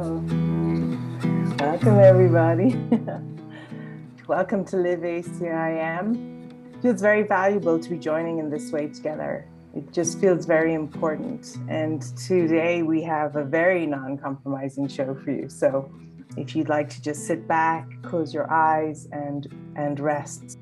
Welcome, everybody. Welcome to Live ACIM. It feels very valuable to be joining in this way together. It just feels very important. And today we have a very non-compromising show for you. So if you'd like to just sit back, close your eyes and rest.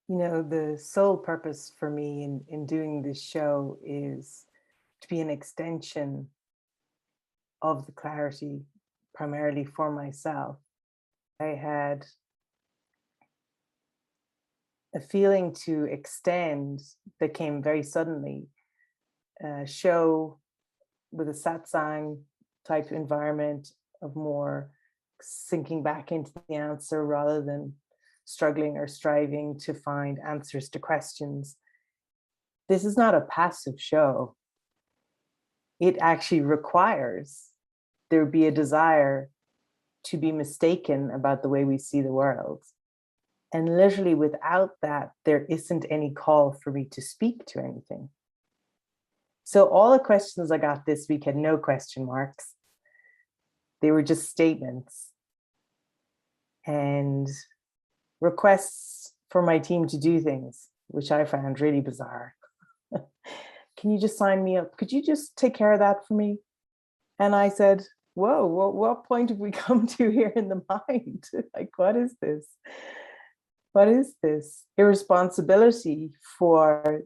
You know, the sole purpose for me in doing this show is to be an extension of the clarity, primarily for myself. I had a feeling to extend that came very suddenly, a show with a satsang type environment of more sinking back into the answer rather than struggling or striving to find answers to questions. This is not a passive show. It actually requires there be a desire to be mistaken about the way we see the world. And literally without that, there isn't any call for me to speak to anything. So all the questions I got this week had no question marks. They were just statements. And requests for my team to do things, which I found really bizarre. Can you just sign me up? Could you just take care of that for me? And I said, whoa, what point have we come to here in the mind? Like, what is this? What is this? Irresponsibility for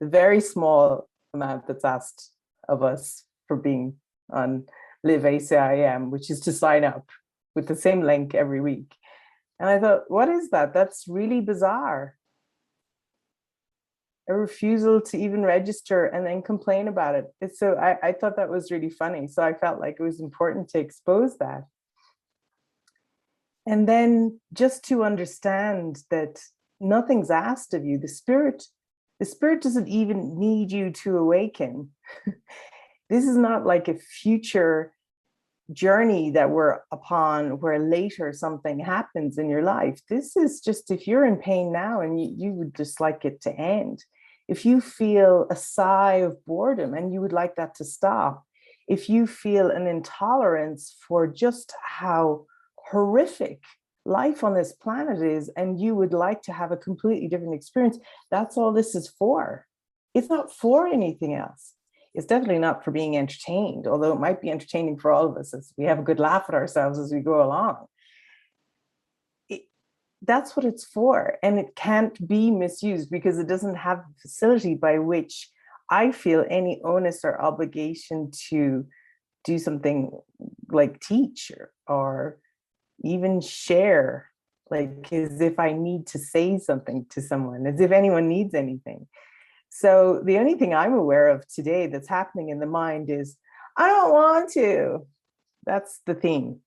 the very small amount that's asked of us for being on Live ACIM, which is to sign up with the same link every week. And I thought, what is that? That's really bizarre. A refusal to even register and then complain about it. So I thought that was really funny. So I felt like it was important to expose that. And then just to understand that nothing's asked of you. The spirit doesn't even need you to awaken. This is not like a future journey that we're upon where later something happens in your life. This is just, if you're in pain now and you would just like it to end, if you feel a sigh of boredom and you would like that to stop, if you feel an intolerance for just how horrific life on this planet is and you would like to have a completely different experience, that's all this is for. It's not for anything else. It's definitely not for being entertained, although it might be entertaining for all of us as we have a good laugh at ourselves as we go along. That's what it's for. And it can't be misused because it doesn't have a facility by which I feel any onus or obligation to do something like teach or even share, like as if I need to say something to someone, as if anyone needs anything. So the only thing I'm aware of today that's happening in the mind is, I don't want to. That's the theme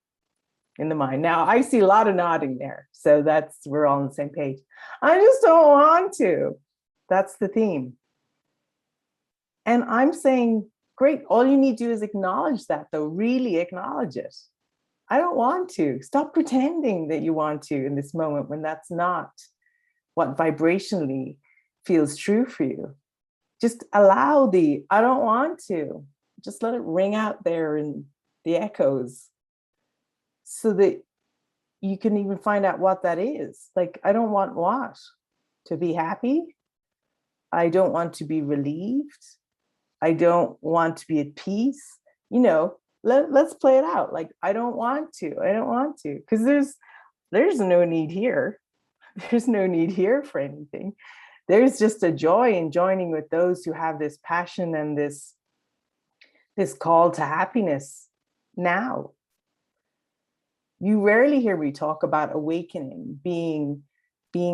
in the mind. Now I see a lot of nodding there. So we're all on the same page. I just don't want to. That's the theme. And I'm saying, great, all you need to do is acknowledge that though, really acknowledge it. I don't want to. Stop pretending that you want to in this moment when that's not what vibrationally feels true for you. Just allow I don't want to. Just let it ring out there in the echoes so that you can even find out what that is. Like, I don't want what? To be happy? I don't want to be relieved. I don't want to be at peace. You know, let's play it out. Like, I don't want to. I don't want to. Because there's no need here. There's no need here for anything. There's just a joy in joining with those who have this passion and this call to happiness now. You rarely hear me talk about awakening, being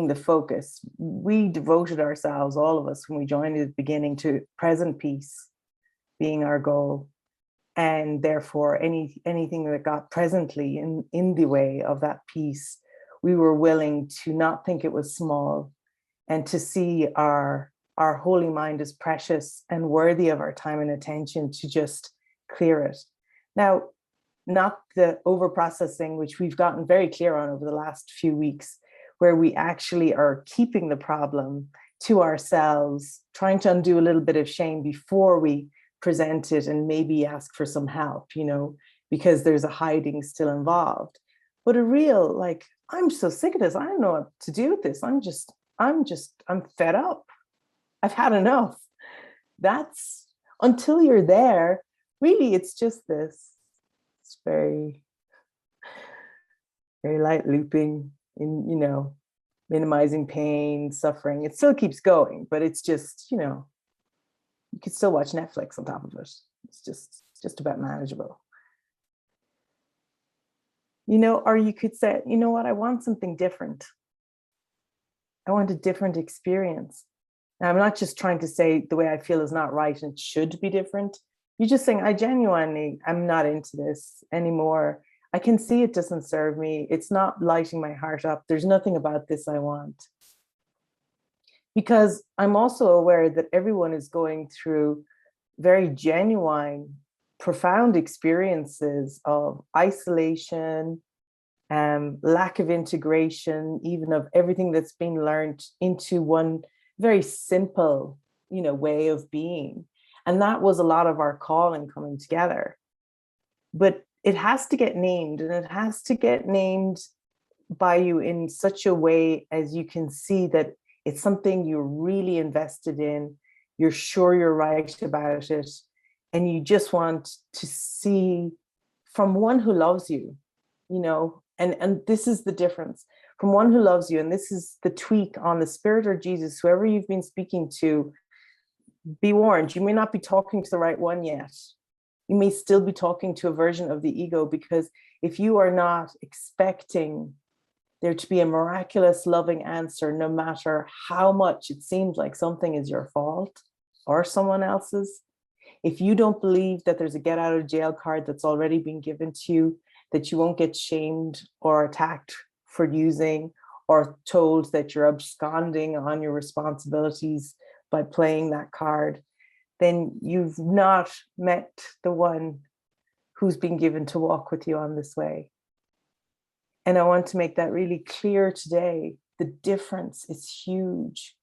the focus. We devoted ourselves, all of us, when we joined at the beginning, to present peace being our goal. And therefore, anything that got presently in the way of that peace, we were willing to not think it was small and to see our holy mind as precious and worthy of our time and attention to just clear it. Now, not the over-processing, which we've gotten very clear on over the last few weeks, where we actually are keeping the problem to ourselves, trying to undo a little bit of shame before we present it and maybe ask for some help, you know, because there's a hiding still involved. But a real, like, I'm so sick of this. I don't know what to do with this. I'm fed up. I've had enough. That's, until you're there, really, it's just this. It's very, very light looping in, you know, minimizing pain, suffering. It still keeps going, but it's just, you know, you could still watch Netflix on top of it. It's just about manageable. You know, or you could say, you know what, I want something different. I want a different experience. Now, I'm not just trying to say the way I feel is not right and it should be different. You're just saying, I'm not into this anymore. I can see it doesn't serve me. It's not lighting my heart up. There's nothing about this I want. Because I'm also aware that everyone is going through very genuine, profound experiences of isolation, lack of integration, even of everything that's been learned into one very simple, you know, way of being. And that was a lot of our calling coming together. But it has to get named, and it has to get named by you in such a way as you can see that it's something you're really invested in, you're sure you're right about it, and you just want to see from one who loves you, you know, and this is the difference, from one who loves you. And this is the tweak on the Spirit or Jesus, whoever you've been speaking to. Be warned, you may not be talking to the right one yet. You may still be talking to a version of the ego, because if you are not expecting there to be a miraculous, loving answer, no matter how much it seems like something is your fault or someone else's, if you don't believe that there's a get out of jail card that's already been given to you, that you won't get shamed or attacked for using, or told that you're absconding on your responsibilities by playing that card, then you've not met the one who's been given to walk with you on this way. And I want to make that really clear today. The difference is huge.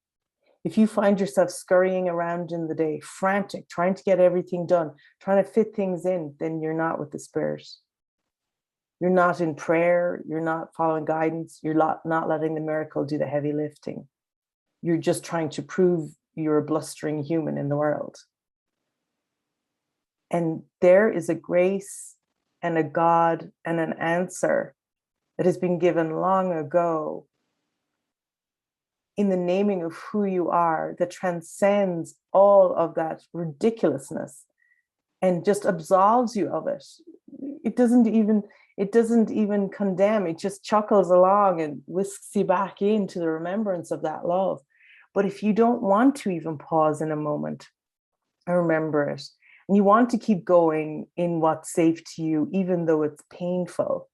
If you find yourself scurrying around in the day, frantic, trying to get everything done, trying to fit things in, then you're not with the Spirit. You're not in prayer. You're not following guidance. You're not letting the miracle do the heavy lifting. You're just trying to prove you're a blustering human in the world. And there is a grace and a God and an answer that has been given long ago in the naming of who you are, that transcends all of that ridiculousness and just absolves you of it. It doesn't even condemn, it just chuckles along and whisks you back into the remembrance of that love. But if you don't want to even pause in a moment and remember it, and you want to keep going in what's safe to you, even though it's painful,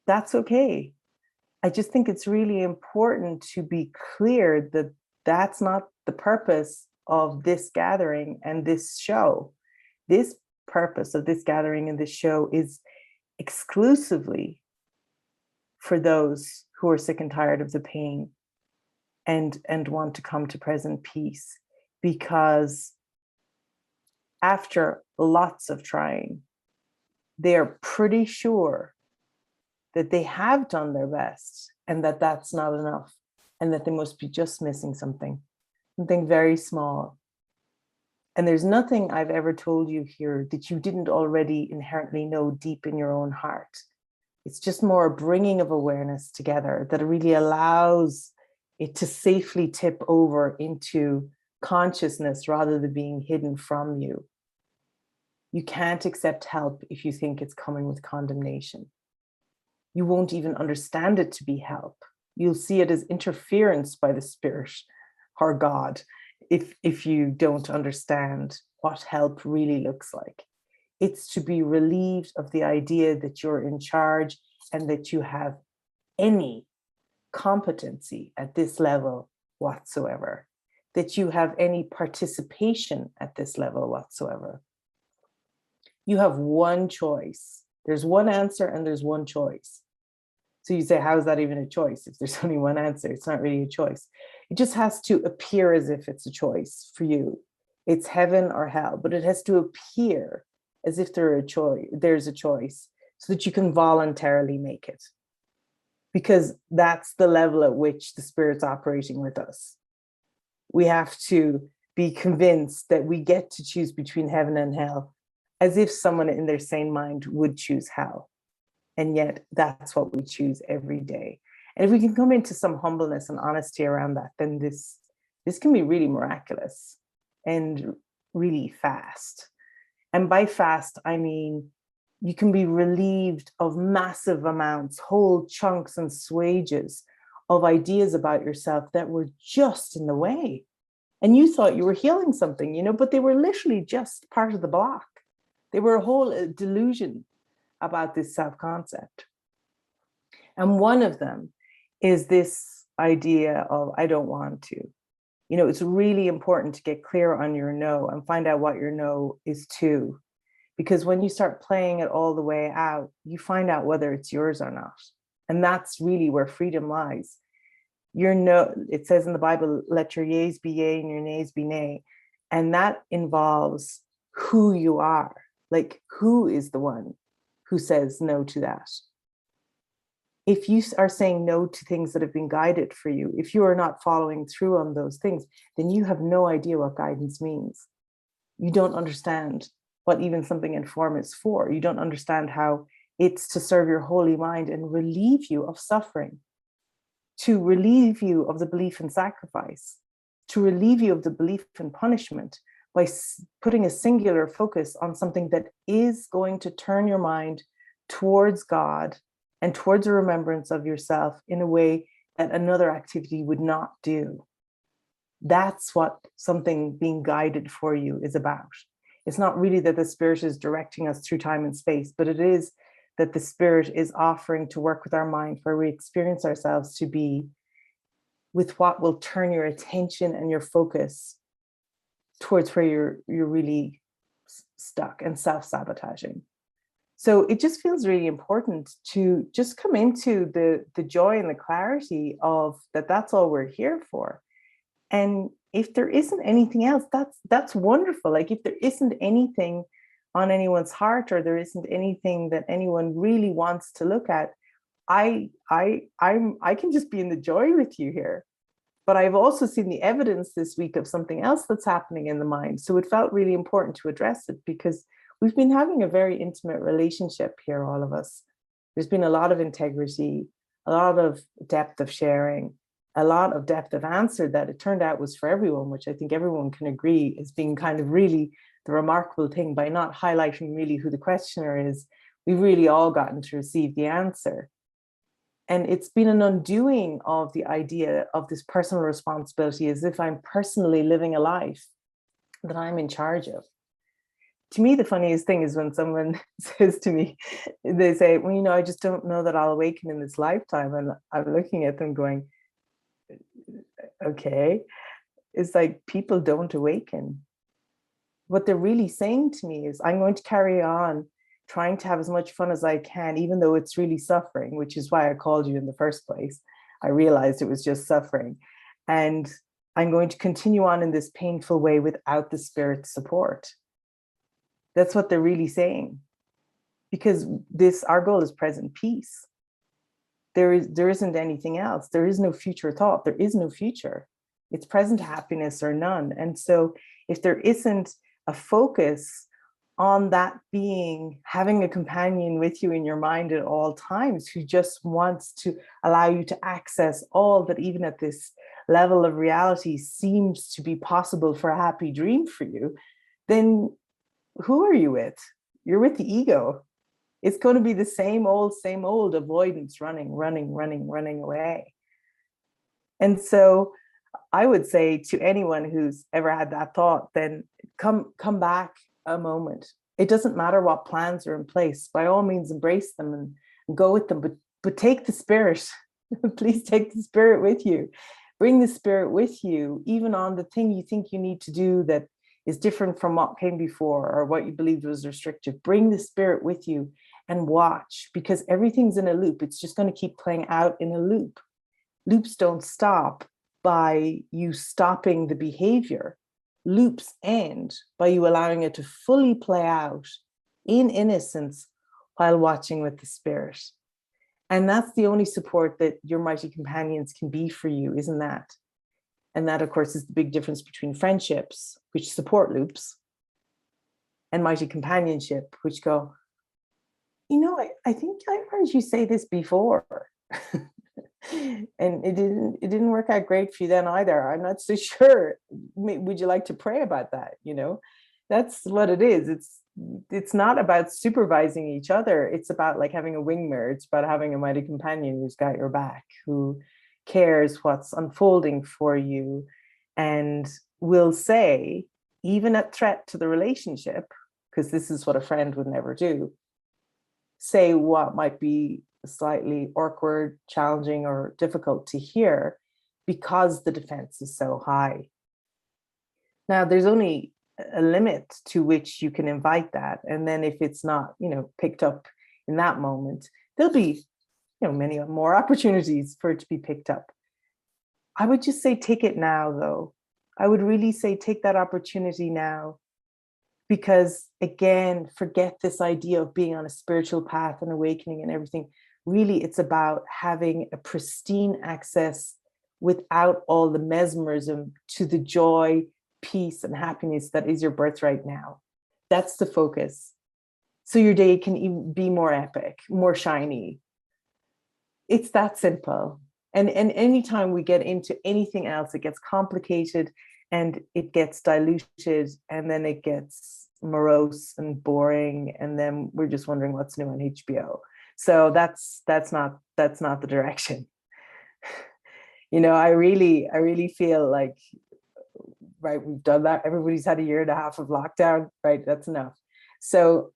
that's okay. I just think it's really important to be clear that that's not the purpose of this gathering and this show. This purpose of this gathering and this show is exclusively for those who are sick and tired of the pain and want to come to present peace, because after lots of trying, they're pretty sure that they have done their best and that that's not enough, and that they must be just missing something very small. And there's nothing I've ever told you here that you didn't already inherently know deep in your own heart. It's just more a bringing of awareness together that really allows it to safely tip over into consciousness rather than being hidden from you. You can't accept help if you think it's coming with condemnation. You won't even understand it to be help. You'll see it as interference by the Spirit or God if you don't understand what help really looks like. It's to be relieved of the idea that you're in charge and that you have any competency at this level whatsoever, that you have any participation at this level whatsoever. You have one choice. There's one answer and there's one choice. So you say, how is that even a choice? If there's only one answer, it's not really a choice. It just has to appear as if it's a choice for you. It's heaven or hell, but it has to appear as if there's a choice so that you can voluntarily make it. Because that's the level at which the Spirit's operating with us. We have to be convinced that we get to choose between heaven and hell, as if someone in their sane mind would choose hell. And yet that's what we choose every day. And if we can come into some humbleness and honesty around that, then this can be really miraculous and really fast. And by fast, I mean, you can be relieved of massive amounts, whole chunks and swages of ideas about yourself that were just in the way. And you thought you were healing something, you know, but they were literally just part of the block. They were a whole delusion about this self-concept. And one of them is this idea of, I don't want to. You know, it's really important to get clear on your no and find out what your no is to. Because when you start playing it all the way out, you find out whether it's yours or not. And that's really where freedom lies. Your no, it says in the Bible, let your yeas be yea and your nays be nay. And that involves who you are. Like, who is the one who says no to that? if you are saying no to things that have been guided for you, if you are not following through on those things, then you have no idea what guidance means. You don't understand what even something in form is for. You don't understand how it's to serve your holy mind and relieve you of suffering, to relieve you of the belief in sacrifice, to relieve you of the belief in punishment by putting a singular focus on something that is going to turn your mind towards God and towards a remembrance of yourself in a way that another activity would not do. That's what something being guided for you is about. It's not really that the Spirit is directing us through time and space, but it is that the Spirit is offering to work with our mind where we experience ourselves to be with what will turn your attention and your focus towards where you're really stuck and self-sabotaging. So it just feels really important to just come into the joy and the clarity of that's all we're here for. And if there isn't anything else, that's wonderful. Like if there isn't anything on anyone's heart, or there isn't anything that anyone really wants to look at, I can just be in the joy with you here. But I've also seen the evidence this week of something else that's happening in the mind. So it felt really important to address it, because we've been having a very intimate relationship here, all of us. There's been a lot of integrity, a lot of depth of sharing, a lot of depth of answer that it turned out was for everyone, which I think everyone can agree is being kind of really the remarkable thing. By not highlighting really who the questioner is, we've really all gotten to receive the answer. And it's been an undoing of the idea of this personal responsibility, as if I'm personally living a life that I'm in charge of. To me, the funniest thing is when someone says to me, they say, well, I just don't know that I'll awaken in this lifetime. And I'm looking at them going, okay. It's like, people don't awaken. What they're really saying to me is, I'm going to carry on trying to have as much fun as I can, even though it's really suffering, which is why I called you in the first place. I realized it was just suffering. And I'm going to continue on in this painful way without the Spirit's support. That's what they're really saying. Because our goal is present peace. There isn't anything else. There is no future thought. There is no future. It's present happiness or none. And so if there isn't a focus on that being, having a companion with you in your mind at all times, who just wants to allow you to access all that, even at this level of reality, seems to be possible for a happy dream for you, then who are you with? You're with the ego. It's going to be the same old avoidance, running away. And so I would say to anyone who's ever had that thought, then come back a moment. It doesn't matter what plans are in place. By all means, embrace them and go with them, but take the Spirit. Please take the Spirit with you. Bring the Spirit with you, even on the thing you think you need to do that is different from what came before or what you believed was restrictive. Bring the Spirit with you and watch, because everything's in a loop. It's just going to keep playing out in a loop. Loops don't stop by you stopping the behavior. Loops end by you allowing it to fully play out in innocence while watching with the Spirit. And that's the only support that your mighty companions can be for you, isn't that? And that, of course, is the big difference between friendships, which support loops, and mighty companionship, which go, I think I heard you say this before. And it didn't work out great for you then either. I'm not so sure. Would you like to pray about that? That's what it is. It's not about supervising each other. It's about like having a wing mirror. It's about having a mighty companion who's got your back, who cares what's unfolding for you, and will say, even at threat to the relationship, because this is what a friend would never do, say what might be slightly awkward, challenging, or difficult to hear, because the defense is so high. Now, there's only a limit to which you can invite that. And then if it's not, picked up in that moment, there'll be, many more opportunities for it to be picked up. I would just say, take it now, though. I would really say, take that opportunity now. Because again, forget this idea of being on a spiritual path and awakening and everything. really it's about having a pristine access without all the mesmerism to the joy, peace, and happiness that is your birthright now. That's the focus. So your day can even be more epic, more shiny. It's that simple. And anytime we get into anything else, it gets complicated and it gets diluted, and then it gets morose and boring, and then we're just wondering what's new on HBO. So that's not the direction. You know, I really feel like, right, we've done that. Everybody's had a year and a half of lockdown, right? That's enough. So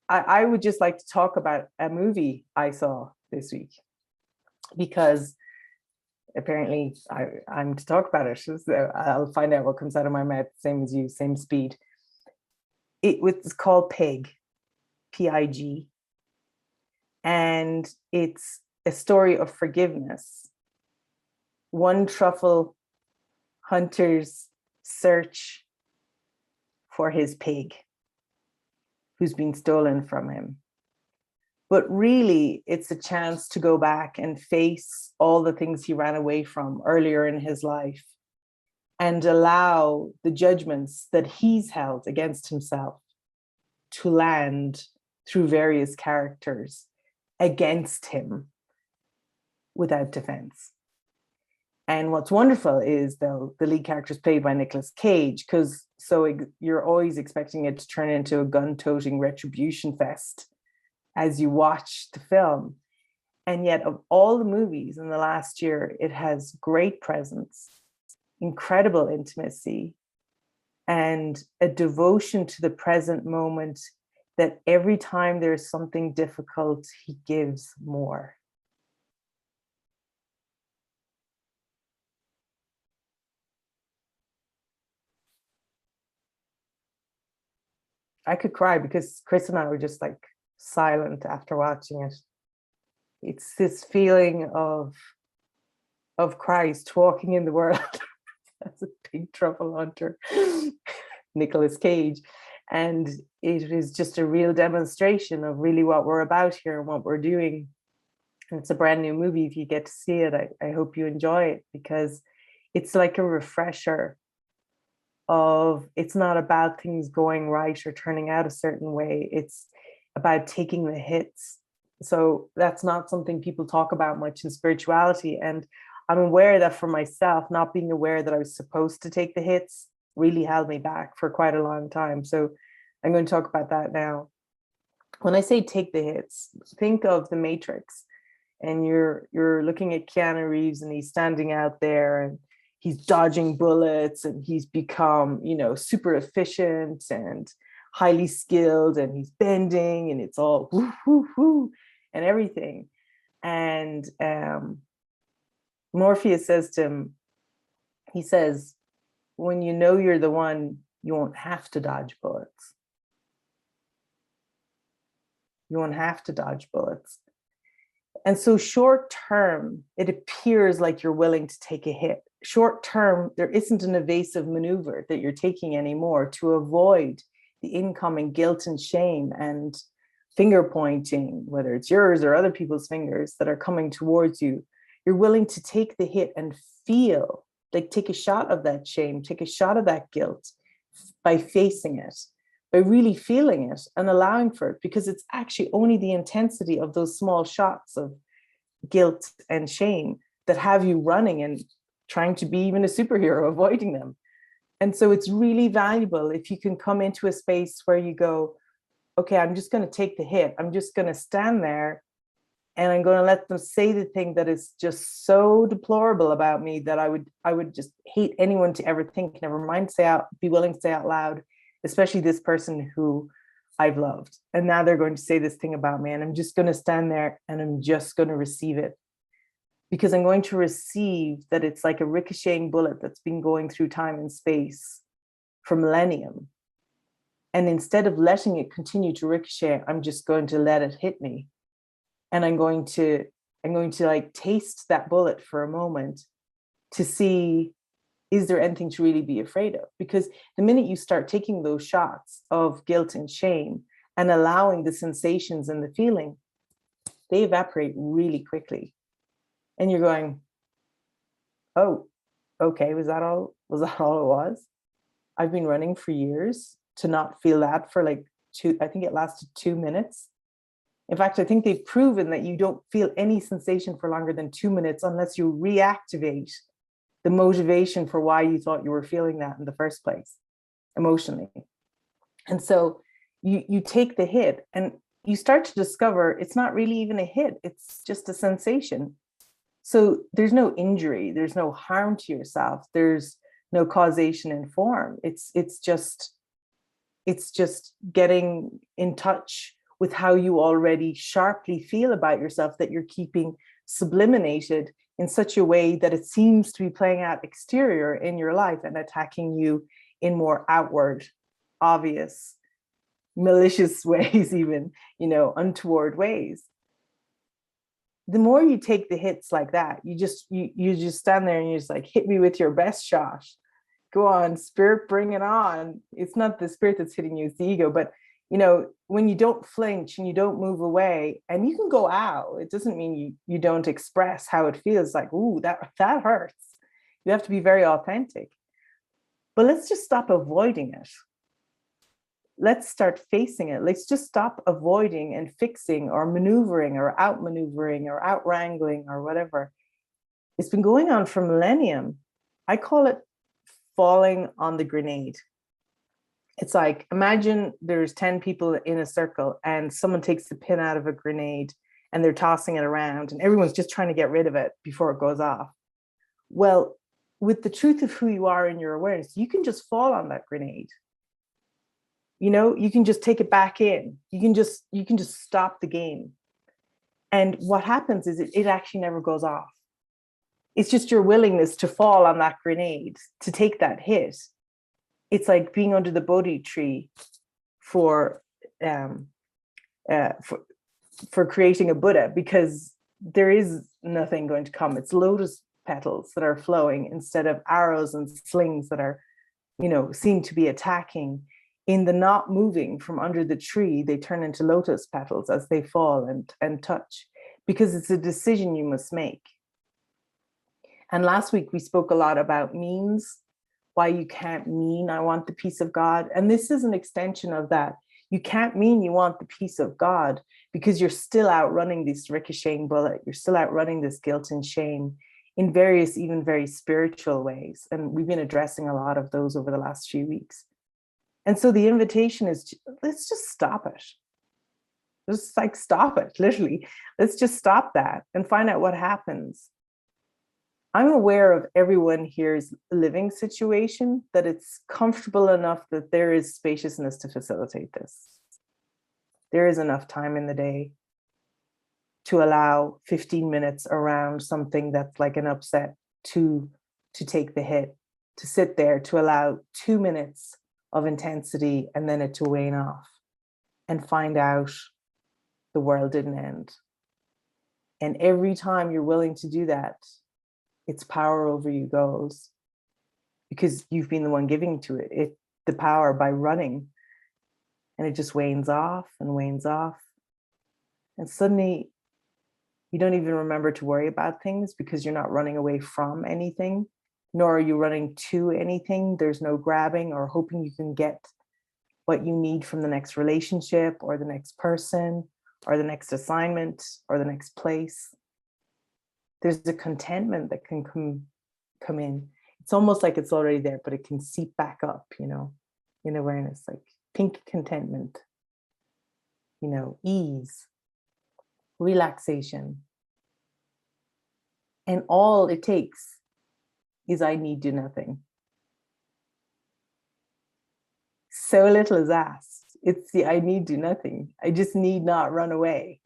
I would just like to talk about a movie I saw this week, because apparently I'm to talk about it. So I'll find out what comes out of my mouth, same as you, same speed. It's called Pig, P-I-G. And it's a story of forgiveness. One truffle hunter's search for his pig who's been stolen from him. But really, it's a chance to go back and face all the things he ran away from earlier in his life and allow the judgments that he's held against himself to land through various characters against him without defense. And what's wonderful is, though, the lead character is played by Nicolas Cage, because you're always expecting it to turn into a gun-toting retribution fest as you watch the film. And yet, of all the movies in the last year, it has great presence, incredible intimacy, and a devotion to the present moment, that every time there's something difficult, he gives more. I could cry because Chris and I were just like silent after watching it. It's this feeling of Christ walking in the world as a big truffle hunter, Nicolas Cage. And it is just a real demonstration of really what we're about here and what we're doing. And it's a brand new movie. If you get to see it, I hope you enjoy it, because it's like a refresher of, it's not about things going right or turning out a certain way. It's about taking the hits. So that's not something people talk about much in spirituality. And I'm aware that for myself, not being aware that I was supposed to take the hits really held me back for quite a long time. So I'm going to talk about that now. When I say take the hits, think of the Matrix, and you're looking at Keanu Reeves, and he's standing out there and he's dodging bullets, and he's become, super efficient and highly skilled, and he's bending, and it's all whoo, whoo, whoo, and everything. And Morpheus says to him, he says, when you know you're the one, you won't have to dodge bullets. You won't have to dodge bullets. And so short term, it appears like you're willing to take a hit. Short term, there isn't an evasive maneuver that you're taking anymore to avoid the incoming guilt and shame and finger pointing, whether it's yours or other people's fingers that are coming towards you. You're willing to take the hit and feel, like take a shot of that shame, take a shot of that guilt by facing it, by really feeling it and allowing for it, because it's actually only the intensity of those small shots of guilt and shame that have you running and trying to be even a superhero, avoiding them. And so it's really valuable if you can come into a space where you go, okay, I'm just going to take the hit. I'm just going to stand there, and I'm going to let them say the thing that is just so deplorable about me that I would just hate anyone to ever think, never mind be willing to say out loud, especially this person who I've loved. And now they're going to say this thing about me, and I'm just going to stand there and I'm just going to receive it, because I'm going to receive that it's like a ricocheting bullet that's been going through time and space for millennium. And instead of letting it continue to ricochet, I'm just going to let it hit me. And I'm going to like taste that bullet for a moment to see, is there anything to really be afraid of? Because the minute you start taking those shots of guilt and shame and allowing the sensations and the feeling, they evaporate really quickly. And you're going, oh, okay, was that all it was? I've been running for years to not feel that for like I think it lasted 2 minutes. In fact, I think they've proven that you don't feel any sensation for longer than 2 minutes unless you reactivate the motivation for why you thought you were feeling that in the first place, emotionally. And so you take the hit and you start to discover it's not really even a hit, it's just a sensation. So there's no injury, there's no harm to yourself, there's no causation in form. It's just getting in touch with how you already sharply feel about yourself, that you're keeping subliminated in such a way that it seems to be playing out exterior in your life and attacking you in more outward, obvious, malicious ways, even, untoward ways. The more you take the hits like that, you just stand there and you're just like, hit me with your best shot. Go on, spirit, bring it on. It's not the spirit that's hitting you, it's the ego. But when you don't flinch and you don't move away, and you can go out, it doesn't mean you don't express how it feels, like, ooh, that hurts. You have to be very authentic. But let's just stop avoiding it. Let's start facing it. Let's just stop avoiding and fixing or maneuvering or outmaneuvering or outwrangling or whatever. It's been going on for millennium. I call it falling on the grenade. It's like, imagine there's 10 people in a circle and someone takes the pin out of a grenade and they're tossing it around and everyone's just trying to get rid of it before it goes off. Well, with the truth of who you are in your awareness, you can just fall on that grenade. You can just take it back in. You can just stop the game. And what happens is it actually never goes off. It's just your willingness to fall on that grenade, to take that hit. It's like being under the Bodhi tree for creating a Buddha, because there is nothing going to come. It's lotus petals that are flowing instead of arrows and slings that are, seem to be attacking. In the not moving from under the tree, they turn into lotus petals as they fall and touch, because it's a decision you must make. And last week we spoke a lot about means, why you can't mean, I want the peace of God. And this is an extension of that. You can't mean you want the peace of God because you're still outrunning this ricocheting bullet. You're still outrunning this guilt and shame in various, even very spiritual ways. And we've been addressing a lot of those over the last few weeks. And so the invitation is, let's just stop it. Just like stop it, literally. Let's just stop that and find out what happens. I'm aware of everyone here's living situation, that it's comfortable enough that there is spaciousness to facilitate this. There is enough time in the day to allow 15 minutes around something that's like an upset to take the hit, to sit there, to allow 2 minutes of intensity and then it to wane off and find out the world didn't end. And every time you're willing to do that, its power over you goes, because you've been the one giving to it the power by running, and it just wanes off and wanes off. And suddenly you don't even remember to worry about things because you're not running away from anything, nor are you running to anything. There's no grabbing or hoping you can get what you need from the next relationship or the next person or the next assignment or the next place. There's a contentment that can come in. It's almost like it's already there, but it can seep back up, in awareness, like pink contentment, ease, relaxation. And all it takes is I need do nothing. So little is asked. It's the I need do nothing. I just need not run away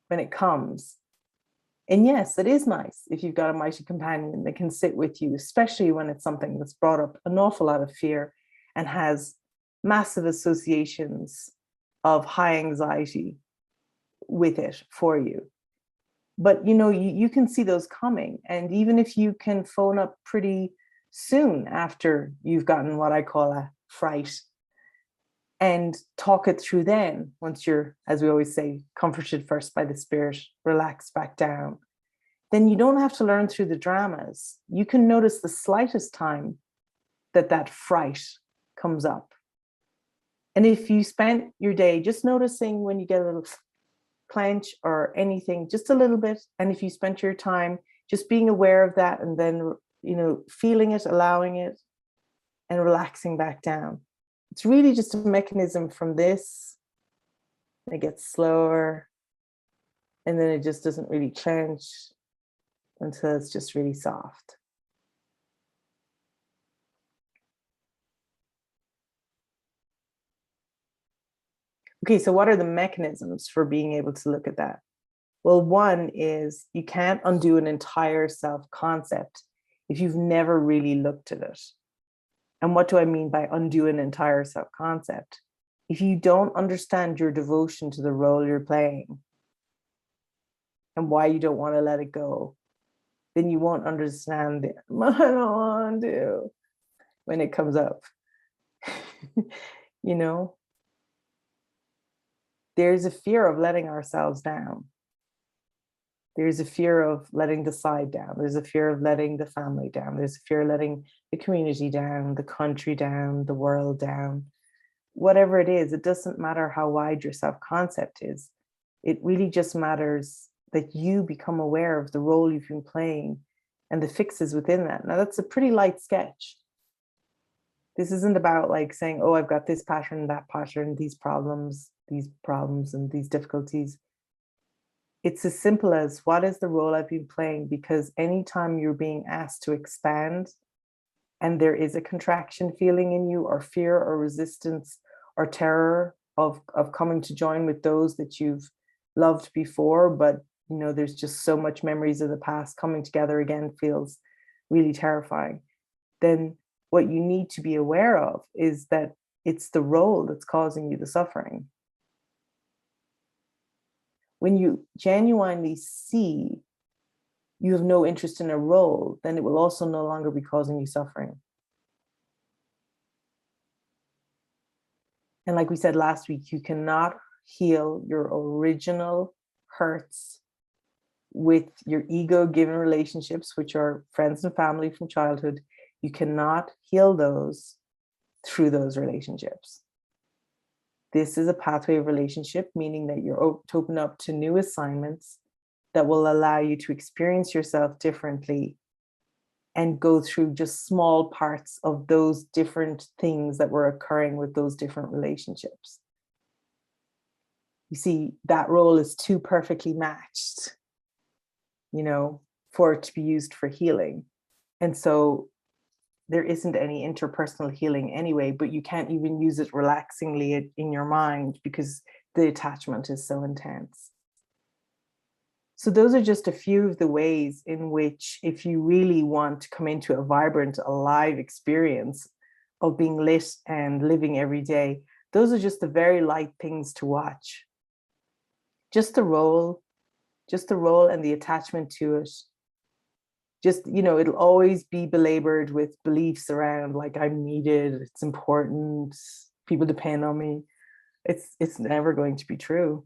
when it comes. And yes, it is nice if you've got a mighty companion that can sit with you, especially when it's something that's brought up an awful lot of fear and has massive associations of high anxiety with it for you. But, you can see those coming. And even if you can phone up pretty soon after you've gotten what I call a fright, and talk it through then. Once you're, as we always say, comforted first by the spirit, relaxed back down, then you don't have to learn through the dramas. You can notice the slightest time that that fright comes up. And if you spent your day just noticing when you get a little clench or anything, just a little bit, and if you spent your time just being aware of that and then, feeling it, allowing it, and relaxing back down. It's really just a mechanism from this. It gets slower, and then it just doesn't really clench until it's just really soft. Okay, so what are the mechanisms for being able to look at that? Well, one is you can't undo an entire self-concept if you've never really looked at it. And what do I mean by undo an entire self-concept? If you don't understand your devotion to the role you're playing and why you don't want to let it go, then you won't understand the I don't want to when it comes up. There's a fear of letting ourselves down. There's a fear of letting the side down. There's a fear of letting the family down. There's a fear of letting the community down, the country down, the world down. Whatever it is, it doesn't matter how wide your self-concept is. It really just matters that you become aware of the role you've been playing and the fixes within that. Now, that's a pretty light sketch. This isn't about like saying, oh, I've got this pattern, that pattern, these problems, and these difficulties. It's as simple as, what is the role I've been playing? Because anytime you're being asked to expand and there is a contraction feeling in you, or fear or resistance or terror of coming to join with those that you've loved before, but there's just so much memories of the past, coming together again feels really terrifying. Then what you need to be aware of is that it's the role that's causing you the suffering. When you genuinely see you have no interest in a role, then it will also no longer be causing you suffering. And like we said last week, you cannot heal your original hurts with your ego-given relationships, which are friends and family from childhood. You cannot heal those through those relationships. This is a pathway of relationship, meaning that you're to open up to new assignments that will allow you to experience yourself differently and go through just small parts of those different things that were occurring with those different relationships. You see, that role is too perfectly matched, for it to be used for healing. And so there isn't any interpersonal healing anyway, but you can't even use it relaxingly in your mind because the attachment is so intense. So those are just a few of the ways in which, if you really want to come into a vibrant, alive experience of being lit and living every day, those are just the very light things to watch. Just the role and the attachment to it. Just, it'll always be belabored with beliefs around like, I'm needed, it's important, people depend on me. It's never going to be true.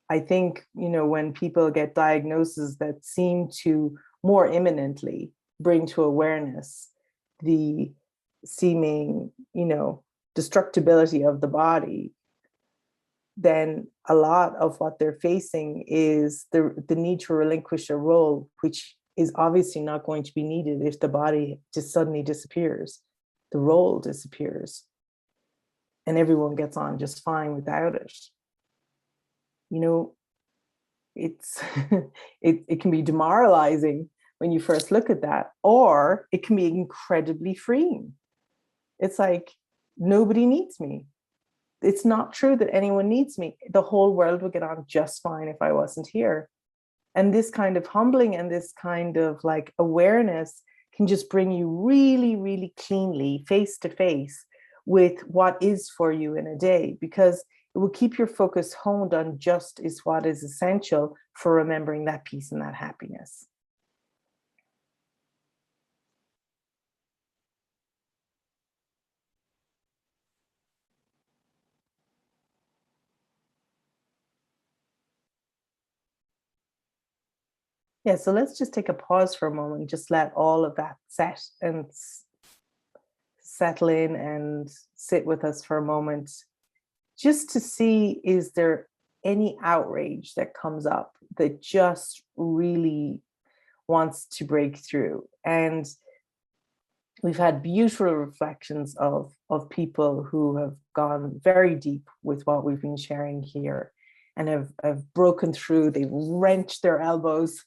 I think, when people get diagnoses that seem to more imminently bring to awareness the seeming, destructibility of the body, then a lot of what they're facing is the need to relinquish a role, which is obviously not going to be needed if the body just suddenly disappears. The role disappears and everyone gets on just fine without it. It's it can be demoralizing when you first look at that, or it can be incredibly freeing. It's like, nobody needs me. It's not true that anyone needs me. The whole world would get on just fine if I wasn't here. And this kind of humbling and this kind of like awareness can just bring you really, really cleanly face to face with what is for you in a day, because it will keep your focus honed on just is what is essential for remembering that peace and that happiness. Yeah, so let's just take a pause for a moment, just let all of that set and settle in and sit with us for a moment, just to see, is there any outrage that comes up that just really wants to break through? And we've had beautiful reflections of people who have gone very deep with what we've been sharing here and have broken through. They've wrenched their elbows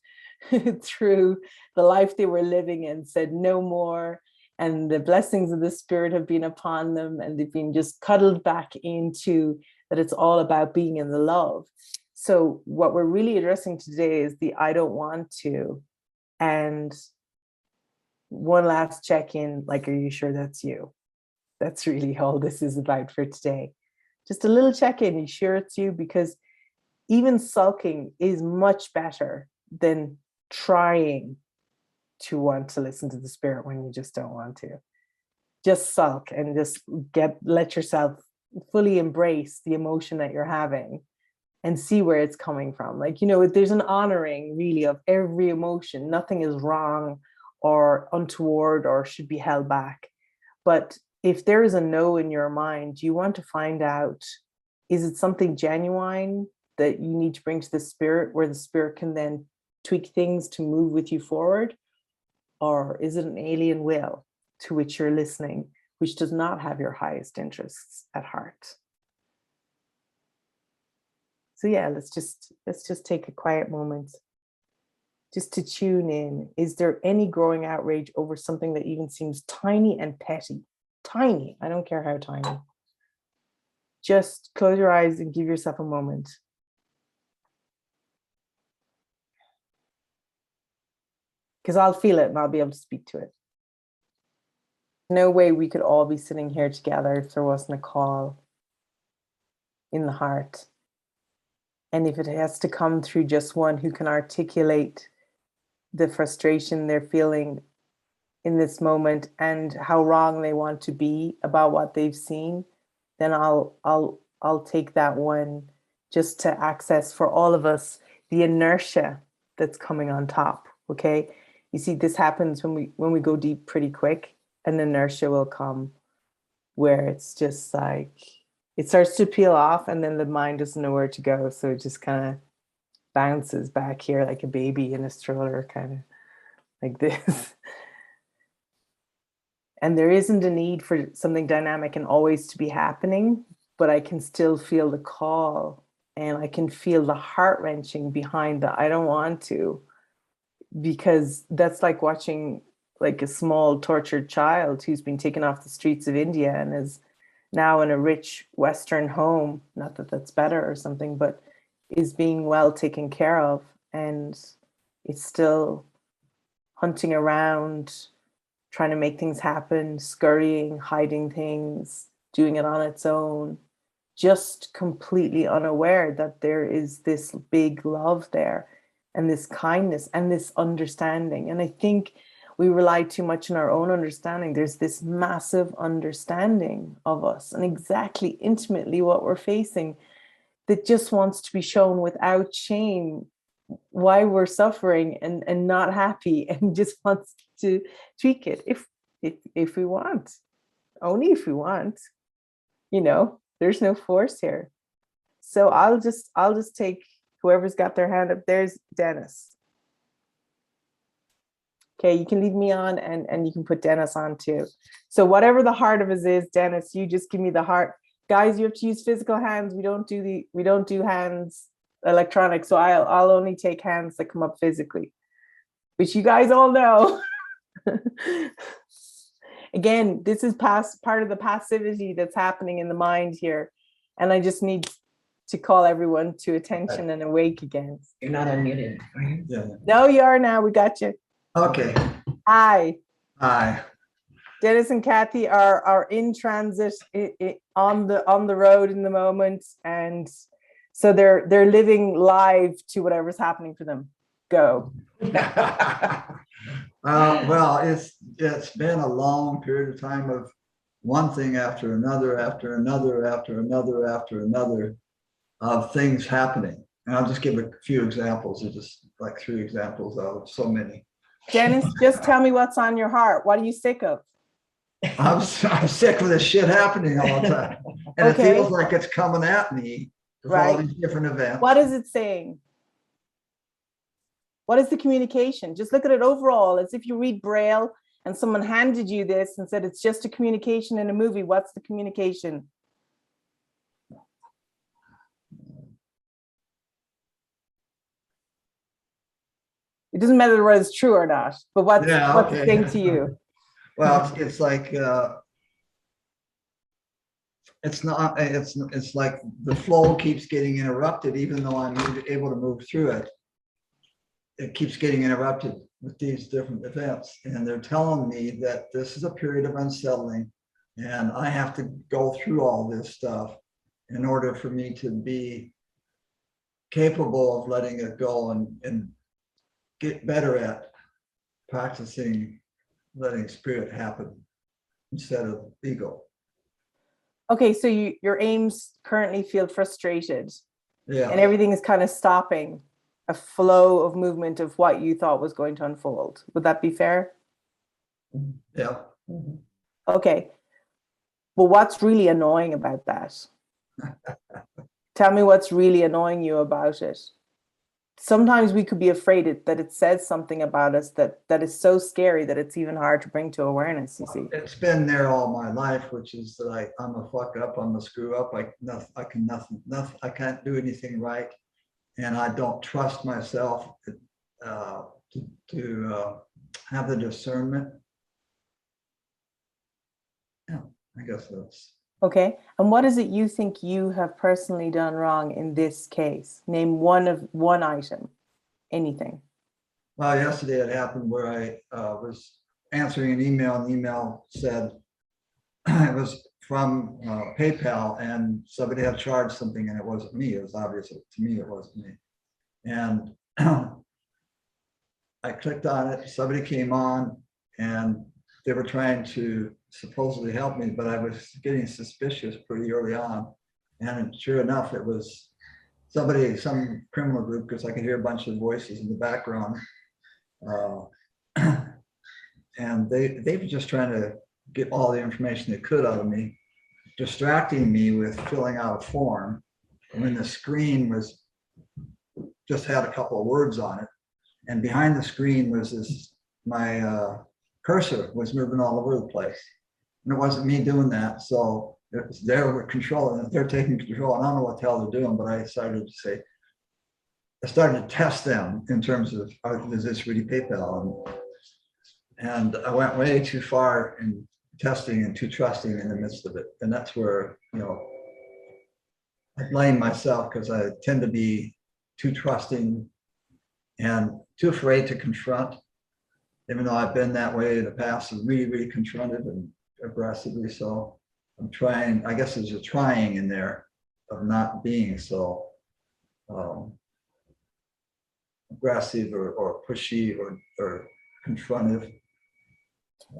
through the life they were living and said no more. And the blessings of the spirit have been upon them, and they've been just cuddled back into that it's all about being in the love. So what we're really addressing today is the I don't want to. And one last check-in, like, are you sure that's you? That's really all this is about for today. Just a little check-in, you sure it's you? Because even sulking is much better than trying to want to listen to the spirit when you just don't want to. Just sulk and just let yourself fully embrace the emotion that you're having and see where it's coming from. Like, you know, there's an honoring really of every emotion. Nothing is wrong or untoward or should be held back. But if there is a no in your mind, you want to find out, is it something genuine that you need to bring to the spirit, where the spirit can then tweak things to move with you forward? Or is it an alien will to which you're listening, which does not have your highest interests at heart? So yeah, let's just take a quiet moment just to tune in. Is there any growing outrage over something that even seems tiny and petty? Tiny, I don't care how tiny. Just close your eyes and give yourself a moment. Because I'll feel it and I'll be able to speak to it. No way we could all be sitting here together if there wasn't a call in the heart. And if it has to come through just one who can articulate the frustration they're feeling in this moment and how wrong they want to be about what they've seen, then I'll take that one, just to access for all of us the inertia that's coming on top. Okay, you see, this happens when we go deep pretty quick. An inertia will come where it's just like it starts to peel off, and then the mind doesn't know where to go, so it just kind of bounces back here like a baby in a stroller, kind of like this. And there isn't a need for something dynamic and always to be happening, but I can still feel the call, and I can feel the heart wrenching behind the I don't want to, because that's like watching like a small tortured child who's been taken off the streets of India and is now in a rich Western home. Not that that's better or something, but is being well taken care of, and it's still hunting around, trying to make things happen, scurrying, hiding things, doing it on its own, just completely unaware that there is this big love there and this kindness and this understanding. And I think we rely too much on our own understanding. There's this massive understanding of us and exactly intimately what we're facing that just wants to be shown without shame why we're suffering and not happy, and just wants to tweak it if we want, only if we want, you know, there's no force here. So I'll just take whoever's got their hand up. There's Dennis. Okay, you can leave me on, and you can put Dennis on too. So whatever the heart of us is, Dennis, you just give me the heart. Guys, you have to use physical hands. We don't do hands electronic. So I'll only take hands that come up physically, which you guys all know. Again, this is part of the passivity that's happening in the mind here. And I just need to call everyone to attention and awake again. You're not unmuted, are you? Yeah. No, you are now. We got you. Okay. Hi. Hi. Dennis and Kathy are in transit on the road in the moment, and so they're living live to whatever's happening for them. Go. Well, it's been a long period of time of one thing after another, after another, after another, after another of things happening. And I'll just give a few examples. It just like 3 examples out of so many. Dennis, just tell me what's on your heart. What are you sick of? I'm sick of this shit happening all the time. And Okay. it feels like it's coming at me with all Right. these different events. What is it saying? What is the communication? Just look at it overall, as if you read Braille and someone handed you this and said it's just a communication in a movie. What's the communication? It doesn't matter whether it's true or not, but what's the thing to you? Well, it's like it's not. It's like the flow keeps getting interrupted, even though I'm able to move through it. It keeps getting interrupted with these different events, and they're telling me that this is a period of unsettling, and I have to go through all this stuff in order for me to be capable of letting it go and get better at practicing letting spirit happen instead of ego. Okay, so your aims currently feel frustrated. Yeah. And everything is kind of stopping a flow of movement of what you thought was going to unfold. Would that be fair? Yeah. Okay. Well, what's really annoying about that? Tell me what's really annoying you about it. Sometimes we could be afraid that it says something about us that is so scary that it's even hard to bring to awareness, you see. It's been there all my life, which is that I'm a fuck up, I'm a screw up, I can't do anything right, and I don't trust myself to have the discernment. Yeah, I guess that's. Okay, and what is it you think you have personally done wrong in this case? Name one item, anything. Well, yesterday it happened where I was answering an email, and the email said it was from PayPal, and somebody had charged something, and it wasn't me. It was obvious to me it wasn't me. And I clicked on it. Somebody came on, and they were trying to supposedly help me, but I was getting suspicious pretty early on. And sure enough, it was somebody, some criminal group, because I could hear a bunch of voices in the background. And they were just trying to get all the information they could out of me, distracting me with filling out a form. And when the screen was just had a couple of words on it, and behind the screen was this, my cursor was moving all over the place, and it wasn't me doing that. So it was they're controlling it, they're taking control. And I don't know what the hell they're doing, but I decided to say, I started to test them in terms of, is this really PayPal? And I went way too far in testing and too trusting in the midst of it. And that's where, I blame myself, because I tend to be too trusting and too afraid to confront, even though I've been that way in the past and really, really confronted and aggressively. So I'm trying, I guess there's a trying in there of not being so aggressive or pushy or confrontive.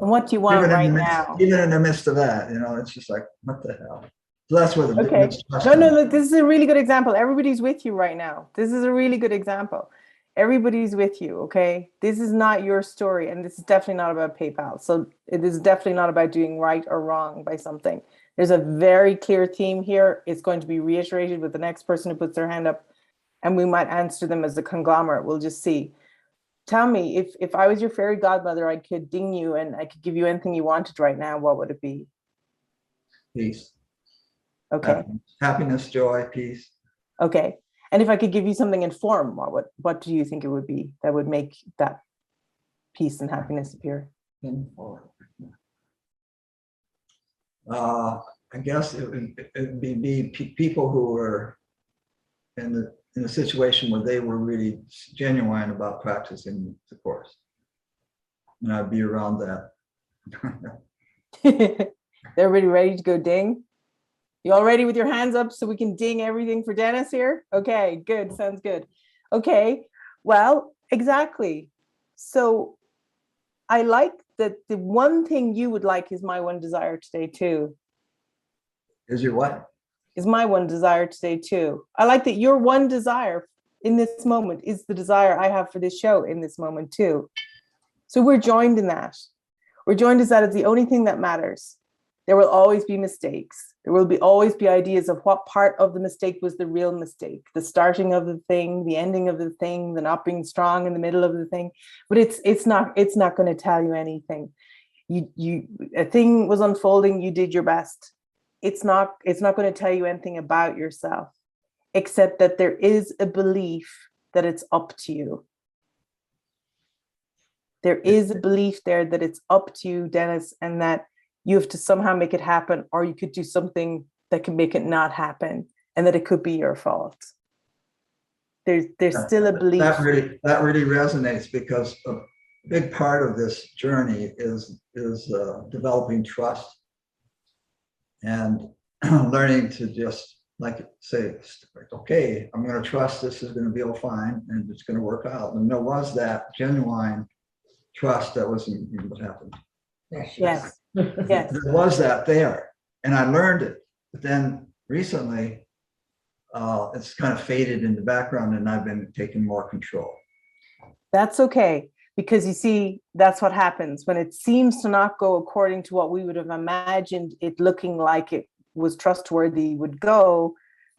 And what do you want right now? Even in the midst of that, it's just like, what the hell? So that's where the okay. No, this is a really good example. Everybody's with you right now. This is a really good example. Everybody's with you, okay? This is not your story, and this is definitely not about PayPal. So it is definitely not about doing right or wrong by something. There's a very clear theme here. It's going to be reiterated with the next person who puts their hand up, and we might answer them as a conglomerate. We'll just see. Tell me, if I was your fairy godmother, I could ding you and I could give you anything you wanted right now, what would it be? Peace. Okay. Happiness, joy, peace. Okay. And if I could give you something in form, what do you think it would be that would make that peace and happiness appear? In form. I guess it would be people who were in a situation where they were really genuine about practicing the course. And I'd be around that. Everybody ready to go ding? You all ready with your hands up so we can ding everything for Dennis here? Okay, good. Sounds good. Okay, well, exactly. So I like that the one thing you would like is my one desire today too. Is your what? Is my one desire today too. I like that your one desire in this moment is the desire I have for this show in this moment too. So we're joined in that. We're joined as that it's the only thing that matters. There will always be mistakes. There will always be ideas of what part of the mistake was the real mistake, the starting of the thing, the ending of the thing, the not being strong in the middle of the thing. But it's not going to tell you anything. A thing was unfolding, you did your best. It's not going to tell you anything about yourself, except that there is a belief that it's up to you. There is a belief there that it's up to you, Dennis, and that you have to somehow make it happen, or you could do something that can make it not happen, and that it could be your fault. There's still a belief. That really resonates, because a big part of this journey is developing trust and learning to just say, okay, I'm going to trust this is going to be all fine and it's going to work out. And there was that genuine trust that was in what happened. Yes. Yes. There was that there, and I learned it. But then recently, it's kind of faded in the background, and I've been taking more control. That's okay, because you see, that's what happens when it seems to not go according to what we would have imagined it looking like it was trustworthy would go.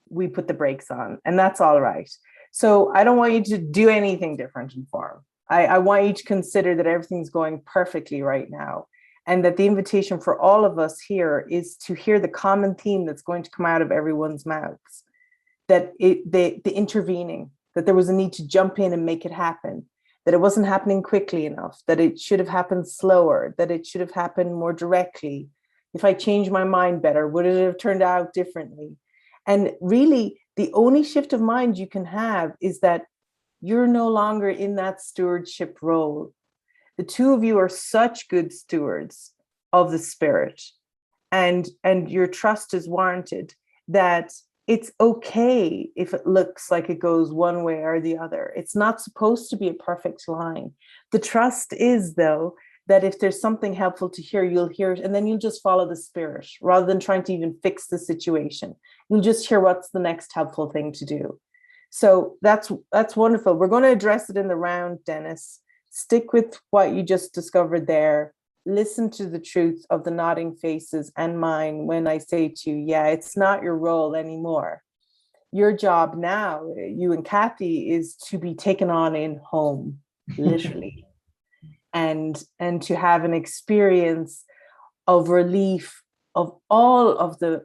We put the brakes on, and that's all right. So I don't want you to do anything different in form. I want you to consider that everything's going perfectly right now. And that the invitation for all of us here is to hear the common theme that's going to come out of everyone's mouths. That the intervening, that there was a need to jump in and make it happen, that it wasn't happening quickly enough, that it should have happened slower, that it should have happened more directly. If I changed my mind better, would it have turned out differently? And really, the only shift of mind you can have is that you're no longer in that stewardship role. The two of you are such good stewards of the spirit, and your trust is warranted, that it's okay if it looks like it goes one way or the other. It's not supposed to be a perfect line. The trust is, though, that if there's something helpful to hear, you'll hear it, and then you'll just follow the spirit rather than trying to even fix the situation. You'll just hear what's the next helpful thing to do. So that's wonderful. We're going to address it in the round, Dennis. Stick with what you just discovered there. Listen to the truth of the nodding faces and mine when I say to you, yeah, it's not your role anymore. Your job now, you and Kathy, is to be taken on in home, literally, and to have an experience of relief of all of the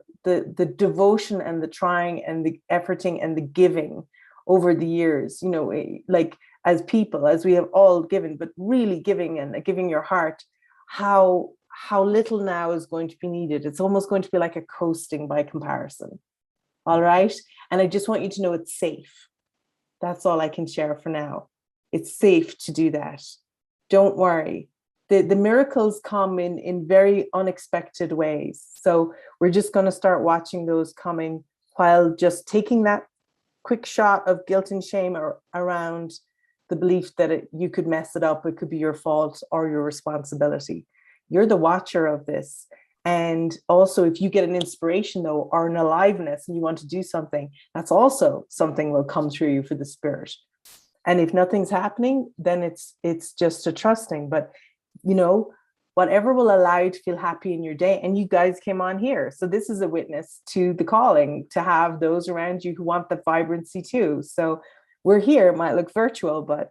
devotion and the trying and the efforting and the giving over the years, like as people, as we have all given, but really giving and giving your heart, how little now is going to be needed. It's almost going to be like a coasting by comparison. All right. And I just want you to know it's safe. That's all I can share for now. It's safe to do that. Don't worry. The miracles come in very unexpected ways. So we're just going to start watching those coming, while just taking that quick shot of guilt and shame around the belief that you could mess it up. It could be your fault or your responsibility. You're the watcher of this. And also, if you get an inspiration, though, or an aliveness and you want to do something, that's also something will come through you for the spirit. And if nothing's happening, then it's just a trusting. But, whatever will allow you to feel happy in your day. And you guys came on here. So this is a witness to the calling, to have those around you who want the vibrancy too. So we're here. It might look virtual, but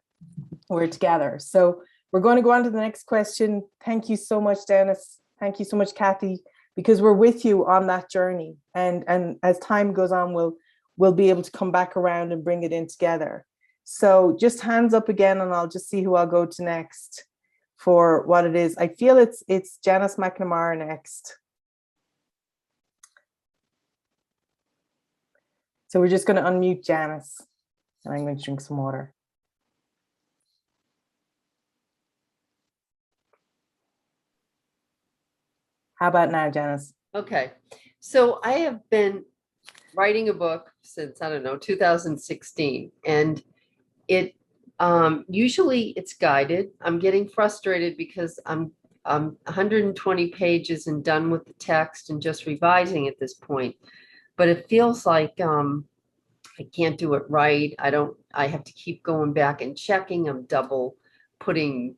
we're together. So we're going to go on to the next question. Thank you so much, Dennis. Thank you so much, Kathy, because we're with you on that journey. And as time goes on, we'll be able to come back around and bring it in together. So just hands up again, and I'll just see who I'll go to next for what it is. I feel it's Janice McNamara next. So we're just going to unmute Janice, and I'm going to drink some water. How about now, Janice? Okay. So I have been writing a book since, 2016, and it usually it's guided. I'm getting frustrated because I'm 120 pages and done with the text and just revising at this point. But it feels like I I can't do it right. I have to keep going back and checking. I'm double putting,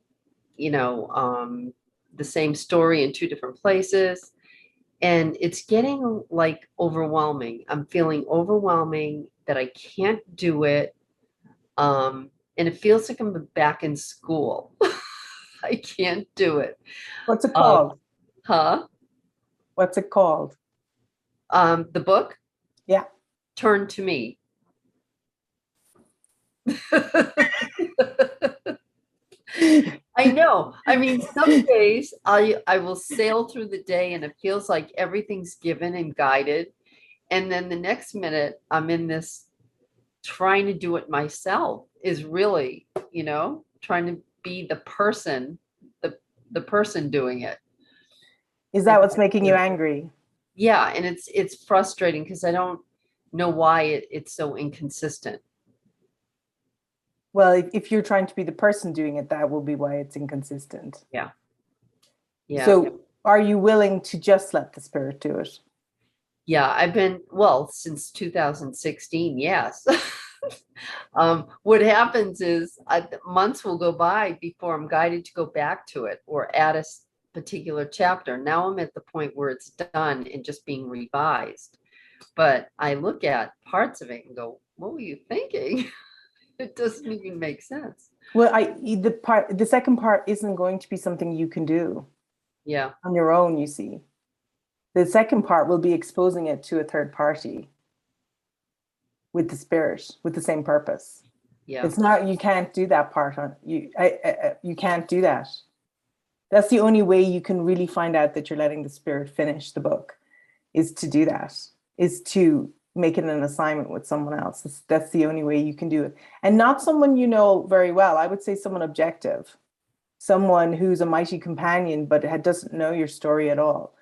the same story in two different places. And it's getting like overwhelming. I'm feeling overwhelming that I can't do it. And it feels like I'm back in school. I can't do it. What's it called? Huh? What's it called? The book? Yeah. Turn to Me. I know. I mean, some days I will sail through the day and it feels like everything's given and guided. And then the next minute I'm in this trying to do it myself is really, trying to be the person doing it. Is that what's making you angry? Yeah. And it's frustrating because I don't know why it's so inconsistent. Well, if you're trying to be the person doing it, that will be why it's inconsistent. Yeah. Yeah. So are you willing to just let the spirit do it? Yeah, I've been, since 2016, yes. What happens is months will go by before I'm guided to go back to it or add a particular chapter. Now I'm at the point where it's done and just being revised. But I look at parts of it and go, what were you thinking? It doesn't even make sense. Well, the second part isn't going to be something you can do. Yeah. On your own, you see. The second part will be exposing it to a third party with the spirit, with the same purpose. Yeah. It's not, you can't do that part on you. You can't do that. That's the only way you can really find out that you're letting the spirit finish the book, is to do that, is to make it an assignment with someone else. That's the only way you can do it. And not someone you know very well. I would say someone objective, someone who's a mighty companion, but doesn't know your story at all.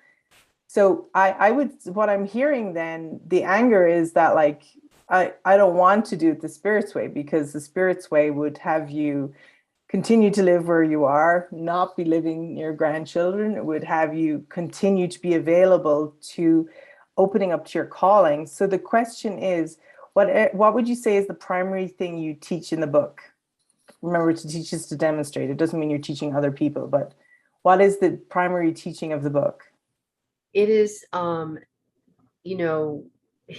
So what I'm hearing then, the anger is that like, I don't want to do it the spirit's way, because the spirit's way would have you continue to live where you are, not be living near grandchildren. It would have you continue to be available to opening up to your calling. So the question is, what would you say is the primary thing you teach in the book? Remember, to teach is to demonstrate. It doesn't mean you're teaching other people, but what is the primary teaching of the book? It is,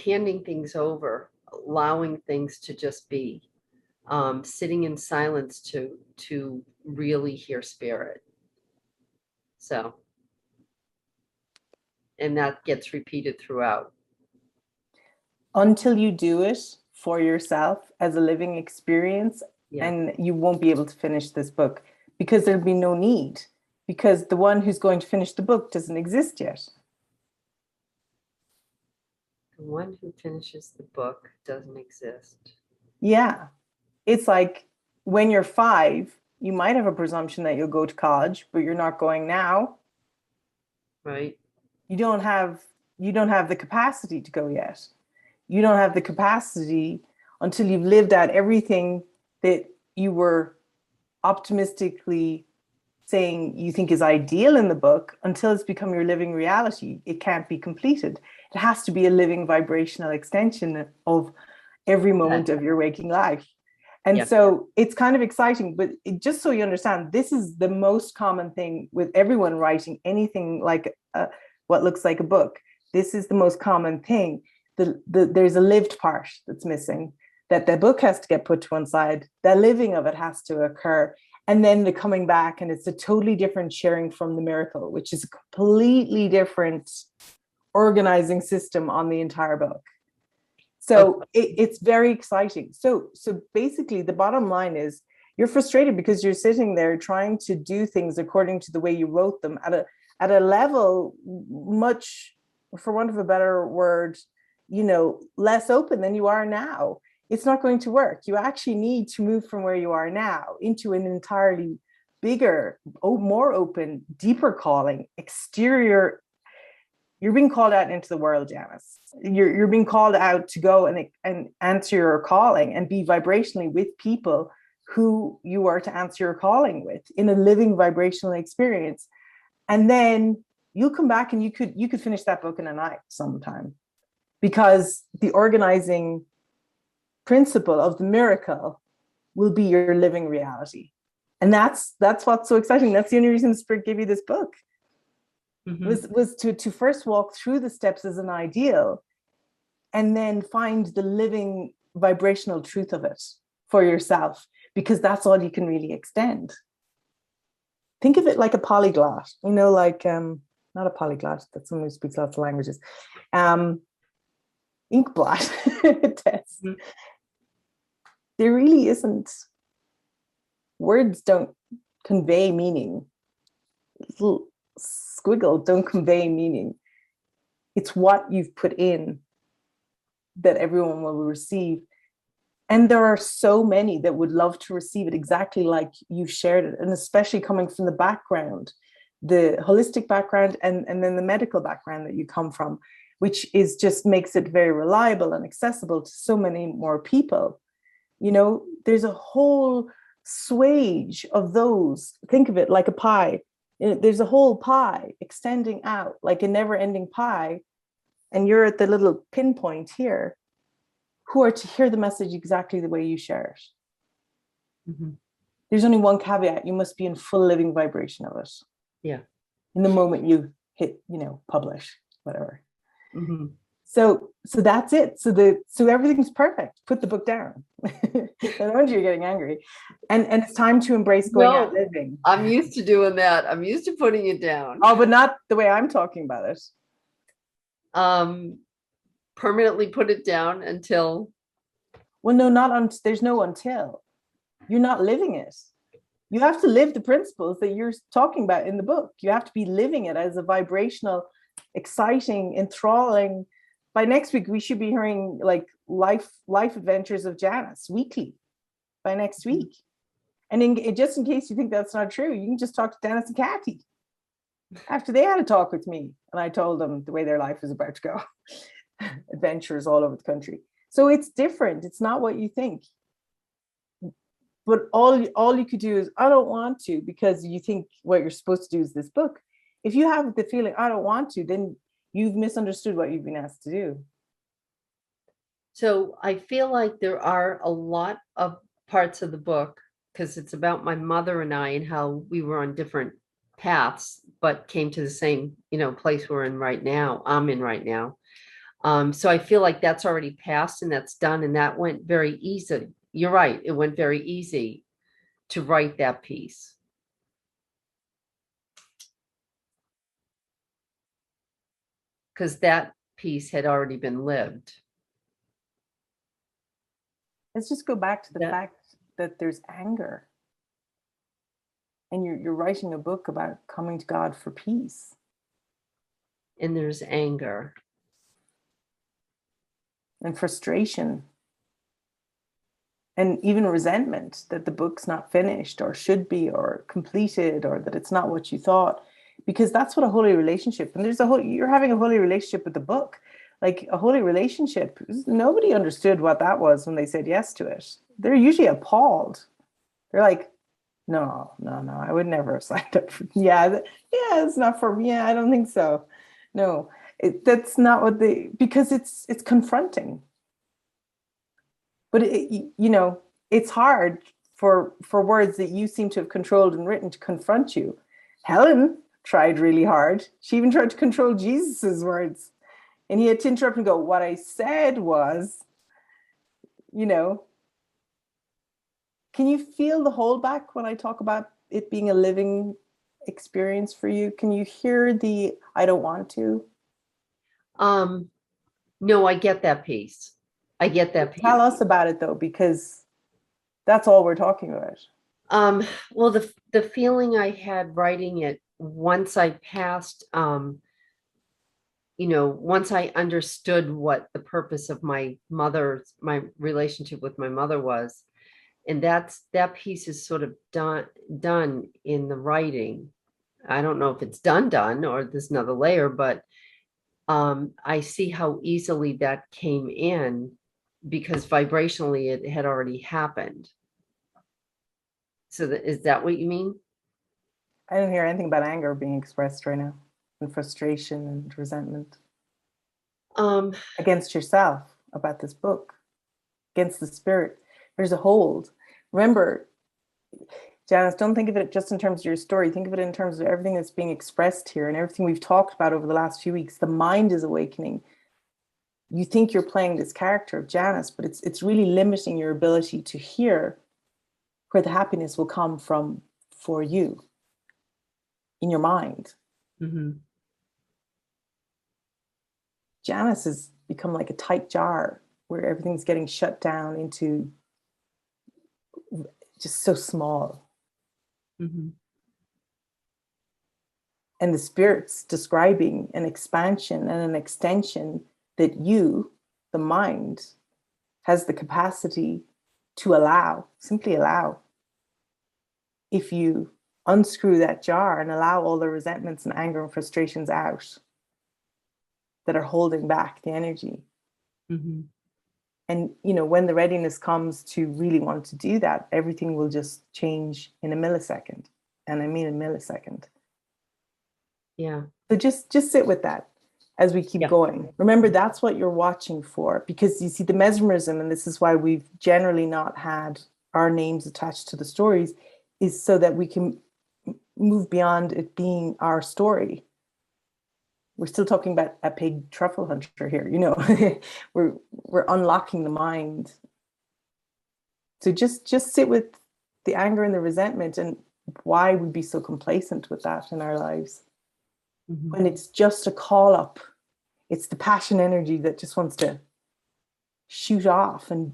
handing things over, allowing things to just be, sitting in silence to really hear spirit. So, and that gets repeated throughout. Until you do it for yourself as a living experience, Yeah. and you won't be able to finish this book, because there'll be no need, because the one who's going to finish the book doesn't exist yet. The one who finishes the book doesn't exist. Yeah. It's like when you're 5, you might have a presumption that you'll go to college, but you're not going now. Right. You don't have the capacity to go yet. You don't have the capacity until you've lived out everything that you were optimistically saying you think is ideal in the book. Until it's become your living reality, it can't be completed. It has to be a living vibrational extension of every moment of your waking life. And so it's kind of exciting, but just so you understand, this is the most common thing with everyone writing anything like what looks like a book. This is the most common thing. There's a lived part that's missing, that the book has to get put to one side. The living of it has to occur. And then the coming back, and it's a totally different sharing from the miracle, which is a completely different organizing system on the entire book. So it's very exciting. So basically the bottom line is, you're frustrated because you're sitting there trying to do things according to the way you wrote them at a level much, for want of a better word, less open than you are now. It's not going to work. You actually need to move from where you are now into an entirely bigger, more open, deeper calling, exterior. You're being called out into the world, Janice. You're being called out to go and answer your calling and be vibrationally with people who you are to answer your calling with in a living vibrational experience. And then you'll come back and you could finish that book in a night sometime, because the organizing principle of the miracle will be your living reality. And that's what's so exciting. That's the only reason the Spirit gave you this book. Was to first walk through the steps as an ideal, and then find the living vibrational truth of it for yourself, because that's all you can really extend. Think of it like a polyglot, like not a polyglot, that's someone who speaks lots of languages. Inkblot test. There really isn't. Words don't convey meaning. Little squiggles don't convey meaning. It's what you've put in that everyone will receive. And there are so many that would love to receive it exactly like you've shared it. And especially coming from the background, the holistic background, and then the medical background that you come from, which is just makes it very reliable and accessible to so many more people. There's a whole swage of those. Think of it like a pie. There's a whole pie extending out like a never-ending pie. And you're at the little pinpoint here, who are to hear the message exactly the way you share it. There's only one caveat. You must be in full living vibration of it. Yeah. In the moment you hit, publish, whatever. So that's it. So everything's perfect. Put the book down. No wonder you're getting angry. And it's time to embrace going out living. I'm used to doing that. I'm used to putting it down. Oh, but not the way I'm talking about it. Permanently put it down until. Well, no, there's no until. You're not living it. You have to live the principles that you're talking about in the book. You have to be living it as a vibrational, exciting, enthralling. By next week, we should be hearing like life adventures of Janice weekly by next week. And just in case you think that's not true, you can just talk to Dennis and Kathy after they had a talk with me. And I told them the way their life is about to go. Adventures all over the country. So it's different. It's not what you think. But all you could do is, I don't want to, because you think what you're supposed to do is this book. If you have the feeling, I don't want to, then you've misunderstood what you've been asked to do. So I feel like there are a lot of parts of the book, because it's about my mother and I and how we were on different paths, but came to the same, place we're in right now. I'm in right now. So I feel like that's already passed and that's done. And that went very easy. You're right. It went very easy to write that piece. Because that piece had already been lived. Let's just go back to the fact that there's anger. And you're writing a book about coming to God for peace. And there's anger. And frustration. And even resentment that the book's not finished or should be or completed, or that it's not what you thought. Because that's what a holy relationship, and you're having a holy relationship with the book. Like a holy relationship, nobody understood what that was when they said yes to it. They're usually appalled. They're like, no, I would never have signed up for, it's not for me. Yeah, I don't think so. No, that's not what because it's confronting. But it's hard for words that you seem to have controlled and written to confront you. Helen tried really hard. She even tried to control Jesus's words. And he had to interrupt and go, what I said was, can you feel the holdback when I talk about it being a living experience for you? Can you hear the, I don't want to? No, I get that piece. I get that piece. Tell us about it though, because that's all we're talking about. Well, the feeling I had writing it, once I passed, once I understood what the purpose of my relationship with my mother was, and that piece is sort of done in the writing. I don't know if it's done or there's another layer, but I see how easily that came in because vibrationally it had already happened. So is that what you mean? I don't hear anything about anger being expressed right now, and frustration and resentment against yourself about this book. against the spirit. There's a hold. Remember, Janice, don't think of it just in terms of your story. Think of it in terms of everything that's being expressed here and everything we've talked about over the last few weeks. The mind is awakening. You think you're playing this character of Janice, but it's really limiting your ability to hear where the happiness will come from for you in your mind. Mm-hmm. Janice has become like a tight jar where everything's getting shut down into just so small. Mm-hmm. And the spirit's describing an expansion and an extension that you, the mind, has the capacity to allow, simply allow. If you unscrew that jar and allow all the resentments and anger and frustrations out that are holding back the energy. Mm-hmm. And, you know, when the readiness comes to really want to do that, everything will just change in a millisecond. And I mean a millisecond. Yeah. So just sit with that as we keep going. Remember, that's what you're watching for, because you see the mesmerism, and this is why we've generally not had our names attached to the stories, is so that we can move beyond it being our story. We're still talking about a pig truffle hunter here, you know. we're unlocking the mind. So just sit with the anger and the resentment and why we'd be so complacent with that in our lives. Mm-hmm. When it's just a call up, it's the passion energy that just wants to shoot off and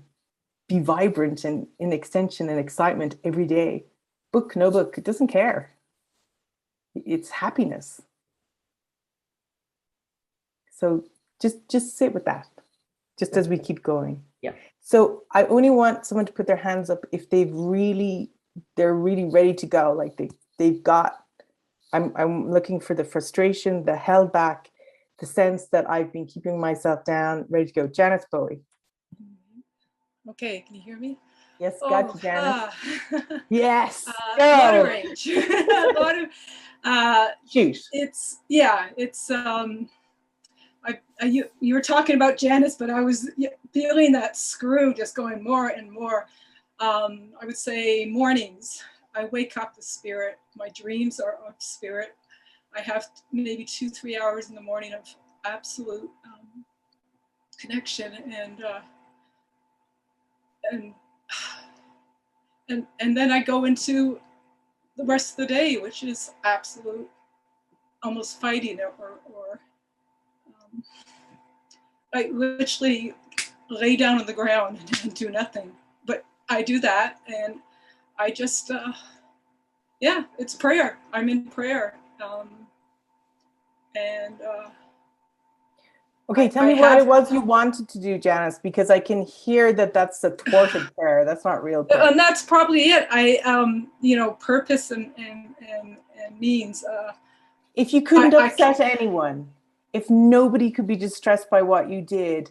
be vibrant and in extension and excitement every day. Book, no book, it doesn't care. It's happiness. So just sit with that, just as we keep going. Yeah. So I only want someone to put their hands up if they're really ready to go. Like they've got, I'm looking for the frustration, the held back, the sense that I've been keeping myself down, ready to go. Janice Bowie. Okay, can you hear me? Yes, got you, Janice. Yes. A lot of range. A lot of shoot. It's you were talking about Janice, but I was feeling that screw just going more and more. I would say mornings, I wake up the spirit. My dreams are of spirit. I have maybe 2-3 hours in the morning of absolute connection, and then I go into the rest of the day, which is absolute, almost fighting or I literally lay down on the ground and do nothing. But I do that, and I just, it's prayer. I'm in prayer. Okay, tell me what it was you wanted to do, Janice, because I can hear that that's a thwarted prayer. That's not real prayer. And that's probably it. Purpose and means. If you couldn't upset anyone, if nobody could be distressed by what you did,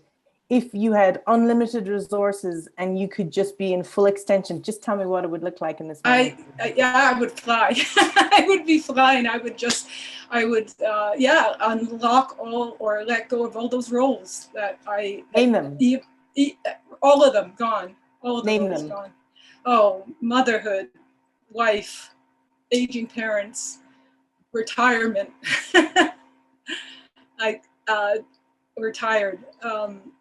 if you had unlimited resources and you could just be in full extension, just tell me what it would look like in this moment. I would fly. I would be flying. I would unlock all or let go of all those roles that I name them. All of them gone. All of name them them. Gone. Oh, motherhood, wife, aging parents, retirement. I retired. I'm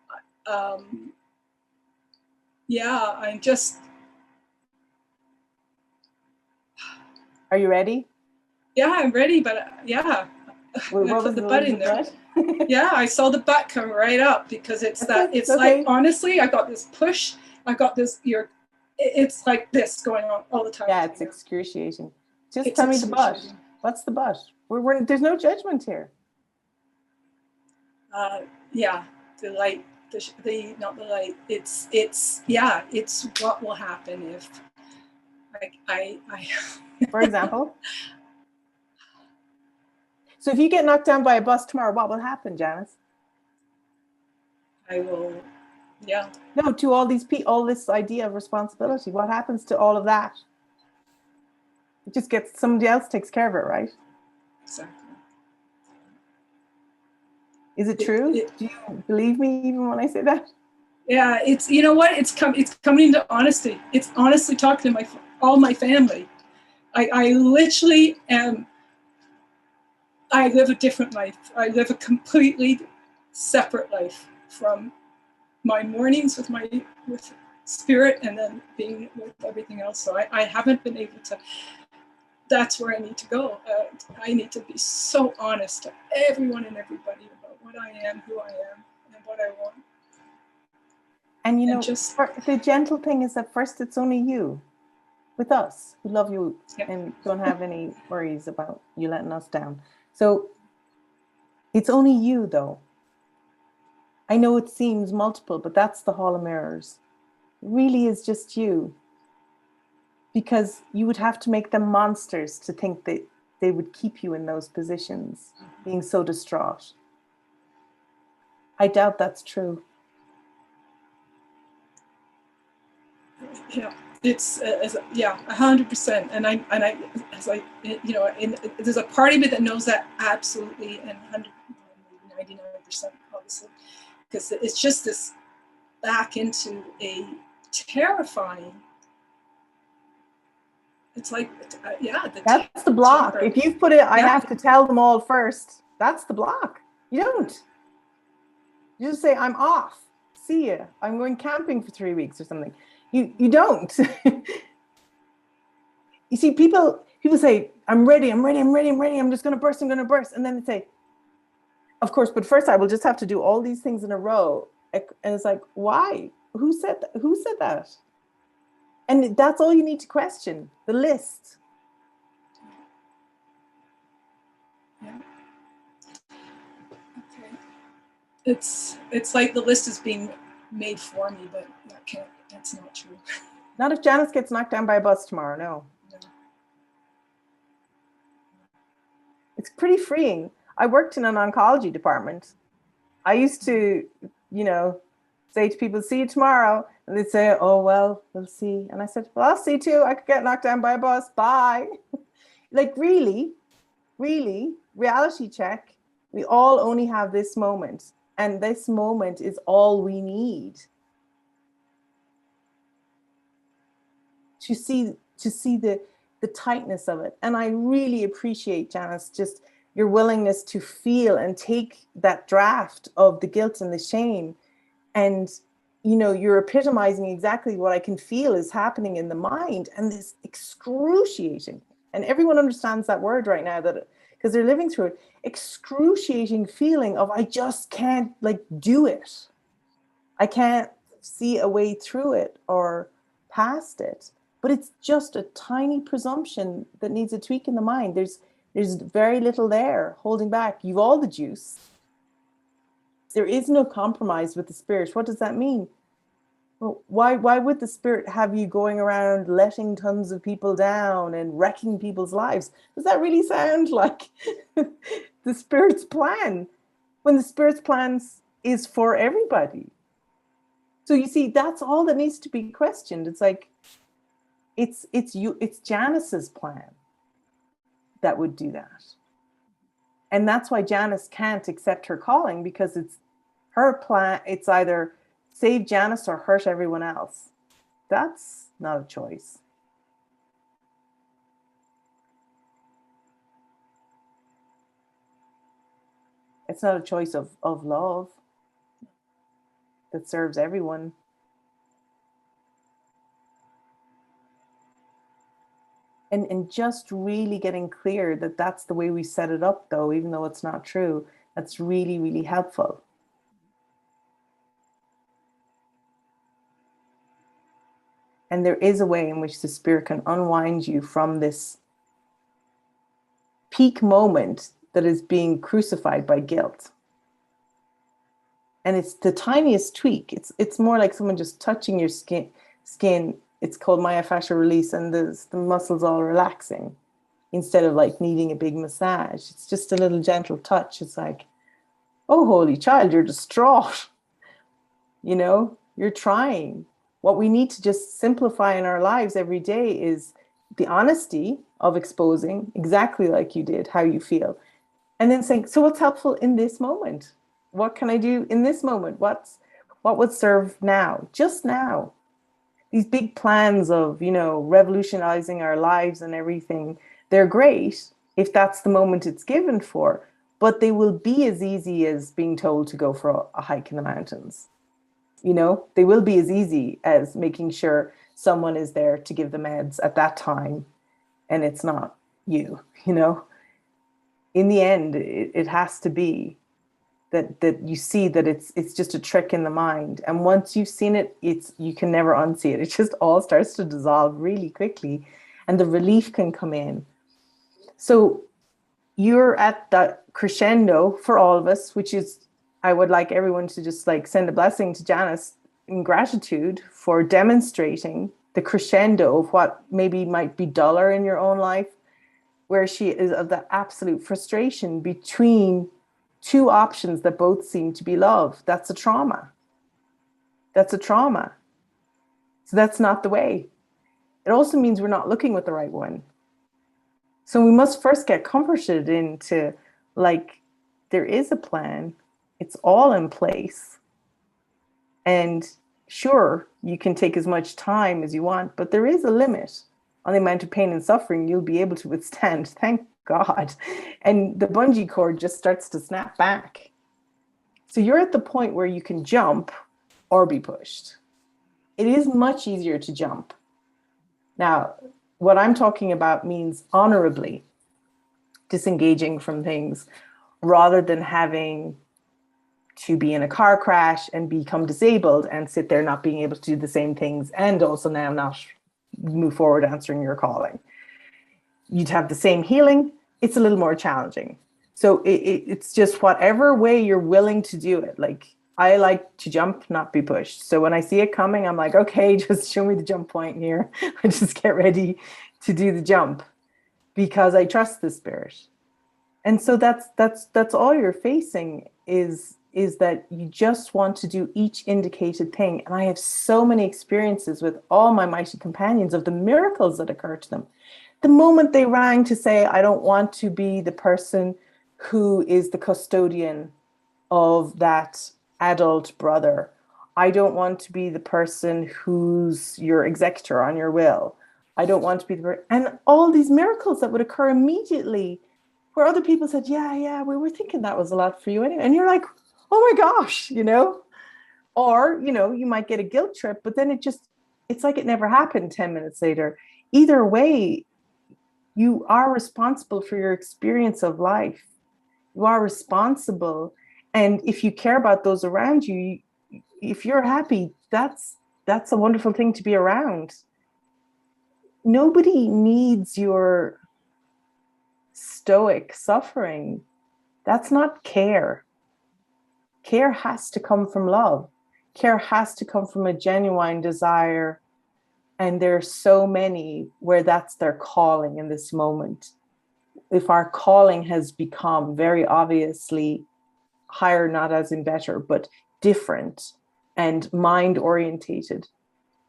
just. Are you ready? Yeah, I'm ready, but Wait, I put the butt in there. Yeah, I saw the butt come right up because it's like, honestly, I got this push. I got this, it's like this going on all the time. Yeah, it's excruciating. Just tell me the butt. What's the butt? There's no judgment here. The light, not the light. It's what will happen if I For example? So if you get knocked down by a bus tomorrow, what will happen, Janice? I will, No, to all this idea of responsibility. What happens to all of that? It just gets, somebody else takes care of it, right? Exactly. Is it true? Do you believe me even when I say that? Yeah, it's, you know what, it's coming into honesty. It's honestly talking to all my family. I literally am, I live a different life. I live a completely separate life from my mornings with spirit and then being with everything else. So I haven't been able to, that's where I need to go. I need to be so honest to everyone and everybody about what I am, who I am, and what I want. And you know, just, the gentle thing is that first it's only you with us who love you and don't have any worries about you letting us down. So it's only you though. I know it seems multiple, but that's the Hall of Mirrors. It really is just you. Because you would have to make them monsters to think that they would keep you in those positions, being so distraught. I doubt that's true. Yeah, it's 100%. And I, as I, you know, there's a part of it that knows that absolutely, and 99%, obviously, because it's just this back into a terrifying. It's like, that's the block. Terror. If you've put it, I have to tell them all first. That's the block. You don't. You just say, I'm off. See ya. I'm going camping for 3 weeks or something. You don't. You see, people say, I'm ready. I'm just going to burst. I'm going to burst. And then they say, of course, but first I will just have to do all these things in a row. And it's like, why? Who said that? Who said that? And that's all you need to question, the list. Yeah. Okay. It's like the list is being made for me, but that's not true. Not if Janice gets knocked down by a bus tomorrow, no. It's pretty freeing. I worked in an oncology department. I used to, you know, say to people, see you tomorrow. And they'd say, oh, well, we'll see. And I said, well, I'll see too. I could get knocked down by a bus. Bye. Like, really, reality check. We all only have this moment. And this moment is all we need to see the tightness of it. And I really appreciate, Janice, just your willingness to feel and take that draft of the guilt and the shame. And, you know, you're epitomizing exactly what I can feel is happening in the mind, and this excruciating, and everyone understands that word right now, that because they're living through it, excruciating feeling of I just can't like do it. I can't see a way through it or past it. But it's just a tiny presumption that needs a tweak in the mind. There's very little there holding back. You've all the juice. There is no compromise with the spirit. What does that mean? Well, why would the spirit have you going around letting tons of people down and wrecking people's lives? Does that really sound like the spirit's plan? When the spirit's plan is for everybody. So you see, that's all that needs to be questioned. It's like, it's Janice's plan that would do that. And that's why Janice can't accept her calling, because it's her plan. It's either save Janice or hurt everyone else. That's not a choice. It's not a choice of love that serves everyone. And just really getting clear that that's the way we set it up, though, even though it's not true, that's really, really helpful. And there is a way in which the spirit can unwind you from this peak moment that is being crucified by guilt. And it's the tiniest tweak. It's more like someone just touching your skin. It's called myofascial release, and the muscles all relaxing instead of like needing a big massage. It's just a little gentle touch. It's like, oh, holy child, you're distraught. You know, you're trying. What we need to just simplify in our lives every day is the honesty of exposing exactly like you did, how you feel. And then saying, so what's helpful in this moment? What can I do in this moment? What What would serve now, just now? These big plans of, you know, revolutionizing our lives and everything, they're great if that's the moment it's given for, but they will be as easy as being told to go for a hike in the mountains. You know, they will be as easy as making sure someone is there to give the meds at that time and it's not you, you know. In the end, it has to be that you see that it's just a trick in the mind. And once you've seen it, you can never unsee it. It just all starts to dissolve really quickly and the relief can come in. So you're at that crescendo for all of us, which is, I would like everyone to just like send a blessing to Janice in gratitude for demonstrating the crescendo of what maybe might be duller in your own life, where she is of the absolute frustration between two options that both seem to be love. That's a trauma. That's a trauma. So that's not the way. It also means we're not looking with the right one. So we must first get comforted into, like, there is a plan. It's all in place. And sure, you can take as much time as you want, but there is a limit on the amount of pain and suffering you'll be able to withstand. Thank God. And the bungee cord just starts to snap back. So you're at the point where you can jump or be pushed. It is much easier to jump. Now, what I'm talking about means honorably disengaging from things rather than having to be in a car crash and become disabled and sit there not being able to do the same things and also now not move forward answering your calling. You'd have the same healing. It's a little more challenging. So it's just whatever way you're willing to do it. Like, I like to jump, not be pushed. So when I see it coming, I'm like, okay, just show me the jump point here. I just get ready to do the jump because I trust the spirit. And so that's all you're facing is that you just want to do each indicated thing. And I have so many experiences with all my mighty companions of the miracles that occur to them. The moment they rang to say, I don't want to be the person who is the custodian of that adult brother. I don't want to be the person who's your executor on your will. I don't want to be the, and all these miracles that would occur immediately where other people said, yeah, we were thinking that was a lot for you anyway. And you're like, oh my gosh, you know, or, you know, you might get a guilt trip, but then it's like it never happened 10 minutes later. Either way, you are responsible for your experience of life. You are responsible. And if you care about those around you, if you're happy, that's a wonderful thing to be around. Nobody needs your stoic suffering. That's not care. Care has to come from love. Care has to come from a genuine desire. And there are so many where that's their calling in this moment. If our calling has become very obviously higher, not as in better, but different and mind orientated,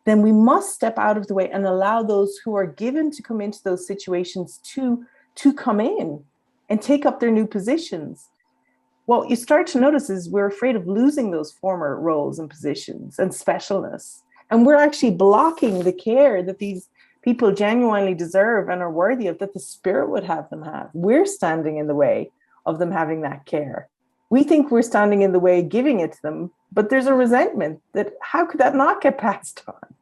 then we must step out of the way and allow those who are given to come into those situations to come in and take up their new positions. What you start to notice is we're afraid of losing those former roles and positions and specialness. And we're actually blocking the care that these people genuinely deserve and are worthy of, that the spirit would have them have. We're standing in the way of them having that care. We think we're standing in the way giving it to them, but there's a resentment that how could that not get passed on?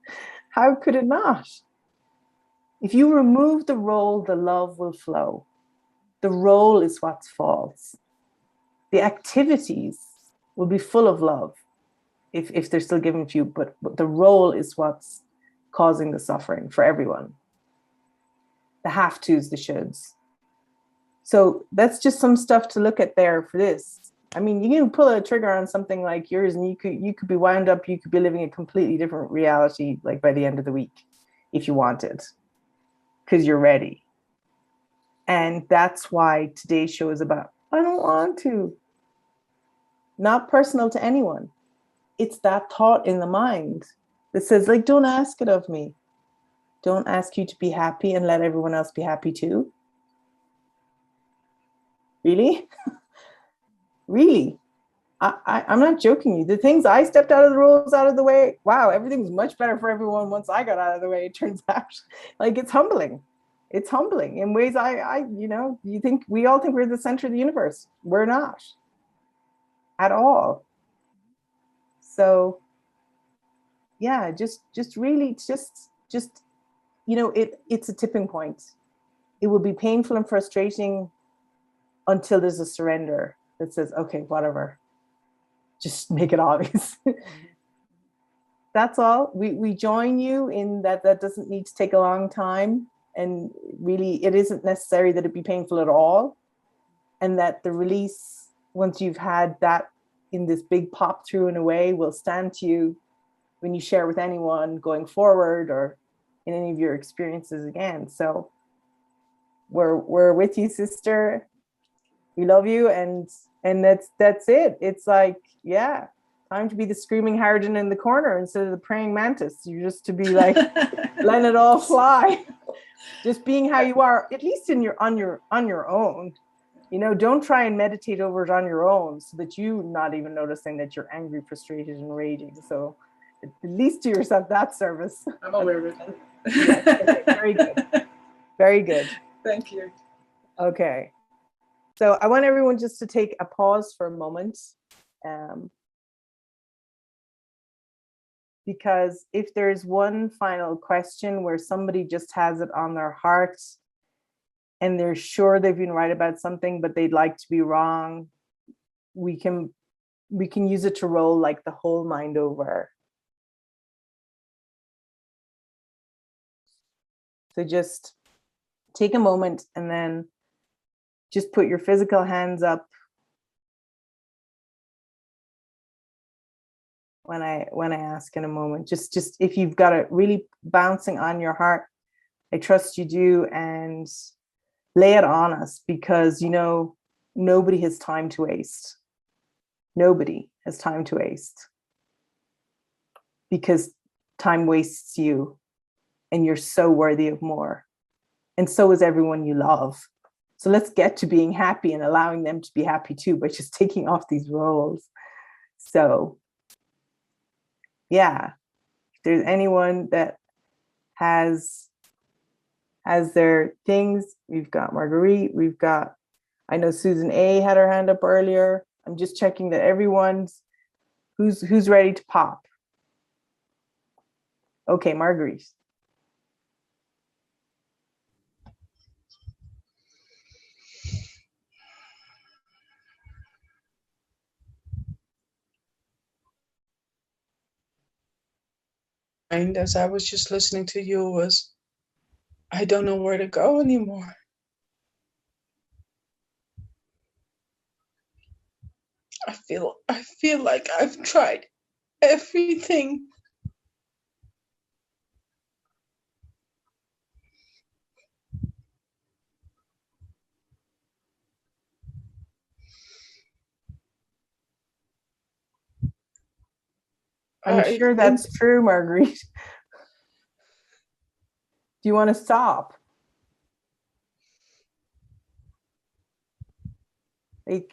How could it not? If you remove the role, the love will flow. The role is what's false. The activities will be full of love if they're still given to you, but the role is what's causing the suffering for everyone. The have-tos, the shoulds. So that's just some stuff to look at there for this. I mean, you can pull a trigger on something like yours and you could be wound up, you could be living a completely different reality, like by the end of the week, if you wanted, because you're ready. And that's why today's show is about, I don't want to. Not personal to anyone. It's that thought in the mind that says, like, don't ask it of me. Don't ask you to be happy and let everyone else be happy too. Really? Really? I'm not joking you. The things I stepped out of the rules out of the way, wow, everything's much better for everyone once I got out of the way. It turns out, like, it's humbling. It's humbling in ways you think we all think we're the center of the universe. We're not at all. So yeah, just really it's a tipping point. It will be painful and frustrating until there's a surrender that says, okay, whatever, just make it obvious. That's all. We join you in that. That doesn't need to take a long time, and really it isn't necessary that it be painful at all, and that the release, once you've had that in this big pop through in a way, will stand to you when you share with anyone going forward or in any of your experiences again. So we're with you, sister. We love you, and that's it. It's like, yeah, time to be the screaming harridan in the corner instead of the praying mantis. You're just to be like, letting it all fly, just being how you are, at least on your own. Don't try and meditate over it on your own, so that you're not even noticing that you're angry, frustrated, and raging. So at least do yourself that service. I'm aware of it. Yes, okay, very good. Very good. Thank you. Okay. So I want everyone just to take a pause for a moment. Because if there's one final question where somebody just has it on their heart and they're sure they've been right about something, but they'd like to be wrong, we can use it to roll like the whole mind over. So just take a moment and then just put your physical hands up when I ask in a moment. Just if you've got it really bouncing on your heart, I trust you do, and lay it on us, because nobody has time to waste. Nobody has time to waste, because time wastes you, and you're so worthy of more, and so is everyone you love. So let's get to being happy and allowing them to be happy too, by just taking off these roles. So yeah, if there's anyone that has their things, we've got Marguerite, I know Susan A had her hand up earlier. I'm just checking that everyone's who's ready to pop. Okay, Marguerite. And as I was just listening to you was, I don't know where to go anymore. I feel like I've tried everything. I'm sure that's true, Marguerite. Do you want to stop? Like,